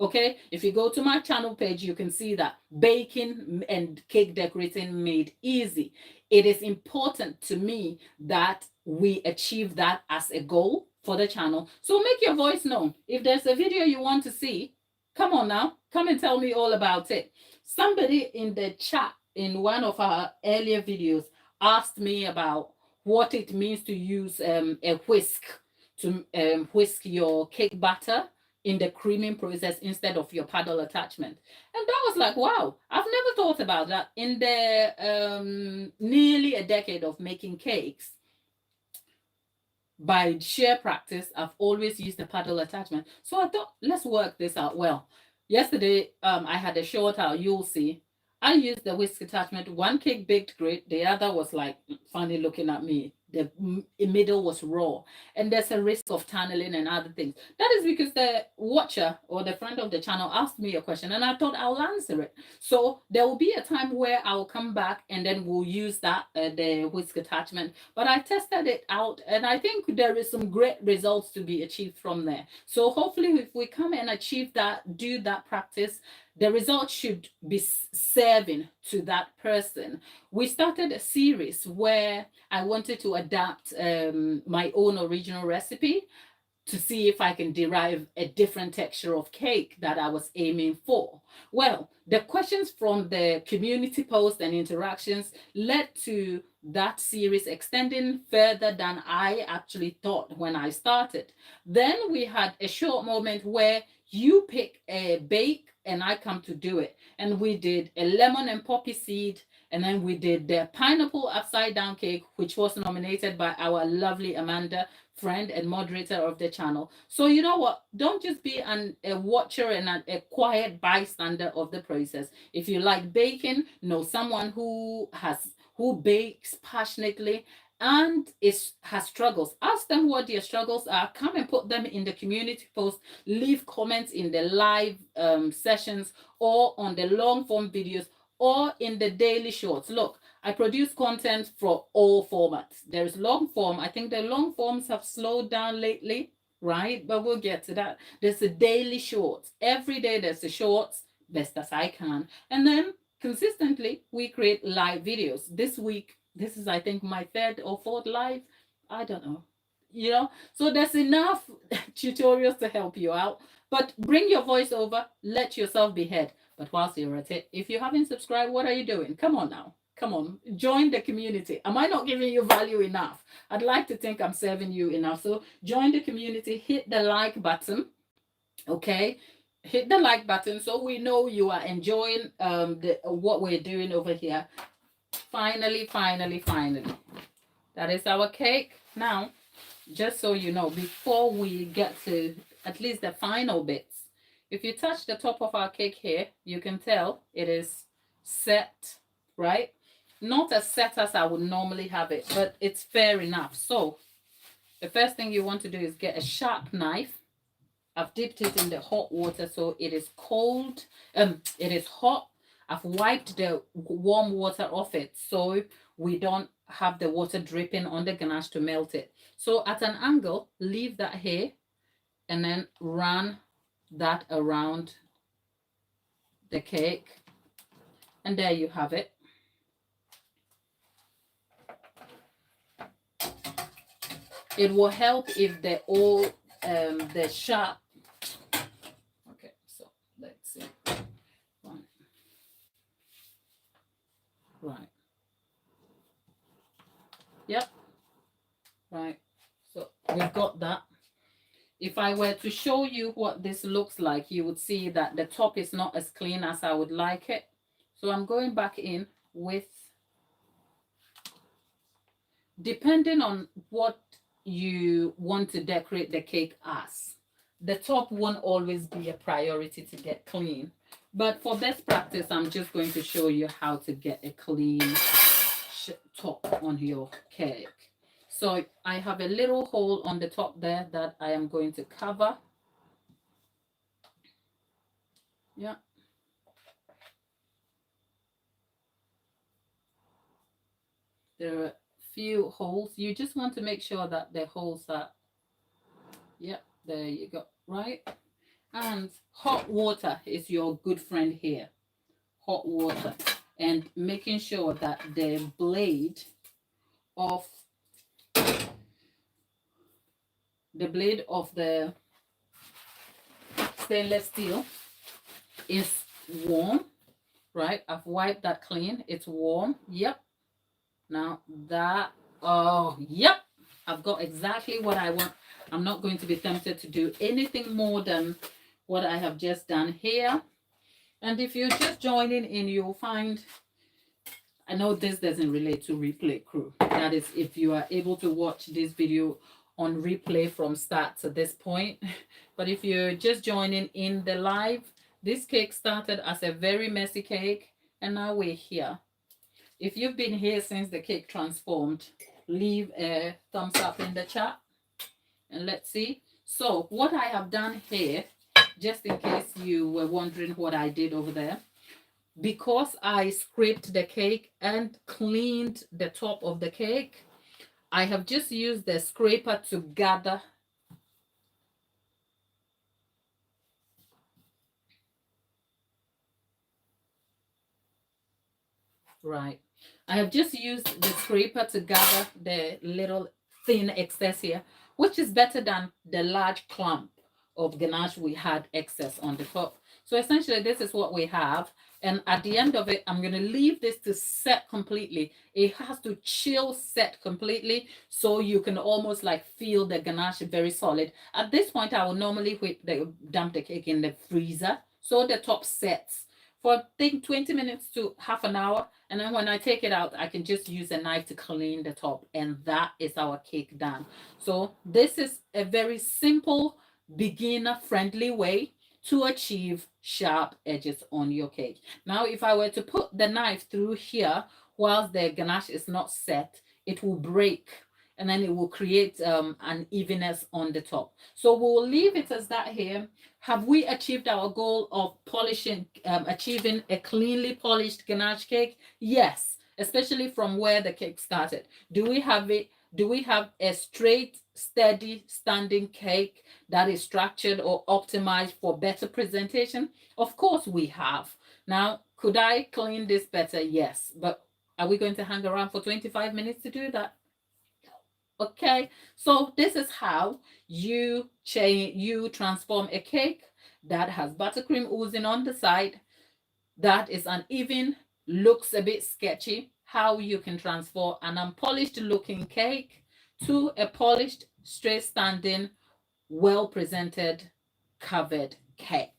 Okay, if you go to my channel page, you can see that baking and cake decorating made easy. It is important to me that we achieve that as a goal for the channel. So make your voice known. If there's a video you want to see, come on now, come and tell me all about it. Somebody in the chat in one of our earlier videos asked me about what it means to use a whisk to whisk your cake batter in the creaming process instead of your paddle attachment. And that was like, wow, I've never thought about that. In the nearly a decade of making cakes, by sheer practice, I've always used the paddle attachment. So I thought, let's work this out. Well, yesterday I had a short out, you'll see. I used the whisk attachment. One cake baked great, the other was like funny looking at me. The middle was raw, and there's a risk of tunneling and other things. That is because the watcher or the friend of the channel asked me a question, and I thought I'll answer it. So there will be a time where I'll come back and then we'll use that the whisk attachment. But I tested it out, and I think there is some great results to be achieved from there. So hopefully, if we come and achieve that, do that practice, the results should be serving to that person. We started a series where I wanted to adapt my own original recipe to see if I can derive a different texture of cake that I was aiming for. Well, the questions from the community posts and interactions led to that series extending further than I actually thought when I started. Then we had a short moment where you pick a bake and I come to do it. And we did a lemon and poppy seed, and then we did the pineapple upside down cake, which was nominated by our lovely Amanda, friend and moderator of the channel. So you know what? Don't just be a watcher and a quiet bystander of the process. If you like baking, know someone who bakes passionately and has struggles. Ask them what their struggles are. Come and put them in the community post. Leave comments in the live sessions or on the long form videos or in the daily shorts. Look, I produce content for all formats. There's long form. I think the long forms have slowed down lately, right? But we'll get to that. There's the daily shorts. Every day there's the shorts, best as I can. And then consistently, we create live videos. This week, this is, I think, my third or fourth live. I don't know. You know, so there's enough tutorials to help you out. But bring your voice over, let yourself be heard. But whilst you're at it, if you haven't subscribed, what are you doing? Come on now. Come on, join the community. Am I not giving you value enough? I'd like to think I'm serving you enough. So join the community, hit the like button. Okay, hit the like button so we know you are enjoying what we're doing over here. Finally, that is our cake. Now, just so you know, before we get to at least the final bits, if you touch the top of our cake here, you can tell it is set, right? Not as set as I would normally have it, but it's fair enough. So the first thing you want to do is get a sharp knife. I've dipped it in the hot water so it is cold. It is hot. I've wiped the warm water off it so we don't have the water dripping on the ganache to melt it. So at an angle, leave that here and then run that around the cake. And there you have it. It will help if the all the sharp. Okay, so let's see. Right. Right. Yep. Right. So we've got that. If I were to show you what this looks like, you would see that the top is not as clean as I would like it. So I'm going back in with, depending on what you want to decorate the cake as, the top won't always be a priority to get clean. But for best practice, I'm just going to show you how to get a clean top on your cake. So I have a little hole on the top there that I am going to cover. Yeah. There are a few holes. You just want to make sure that the holes are, yeah, there you go, right? And hot water is your good friend here. Hot water. And making sure that the blade of the stainless steel is warm, right? I've wiped that clean. It's warm. Yep. Now that, oh, yep. I've got exactly what I want. I'm not going to be tempted to do anything more than what I have just done here. And if you're just joining in, you'll find, I know this doesn't relate to replay crew. That is if you are able to watch this video on replay from start to this point. But if you're just joining in the live, this cake started as a very messy cake and now we're here. If you've been here since the cake transformed, leave a thumbs up in the chat and let's see. So what I have done here, just in case you were wondering what I did over there, because I scraped the cake and cleaned the top of the cake, I have just used the scraper to gather. Right. I have just used the scraper to gather the little thin excess here, which is better than the large clump of ganache we had excess on the top. So essentially this is what we have. And at the end of it, I'm going to leave this to set completely. It has to chill set completely so you can almost like feel the ganache very solid. At this point, I will normally dump the cake in the freezer so the top sets for I think 20 minutes to half an hour. And then when I take it out, I can just use a knife to clean the top. And that is our cake done. So this is a very simple, beginner-friendly way to achieve sharp edges on your cake. Now, if I were to put the knife through here whilst the ganache is not set, it will break and then it will create an evenness on the top. So we'll leave it as that here. Have we achieved our goal of polishing, achieving a cleanly polished ganache cake? Yes, especially from where the cake started. Do we have it? Do we have a straight, steady, standing cake that is structured or optimized for better presentation? Of course we have. Now, could I clean this better? Yes. But are we going to hang around for 25 minutes to do that? Okay, so this is how you transform a cake that has buttercream oozing on the side, that is uneven, looks a bit sketchy, how you can transform an unpolished looking cake to a polished, straight standing, well presented, covered cake.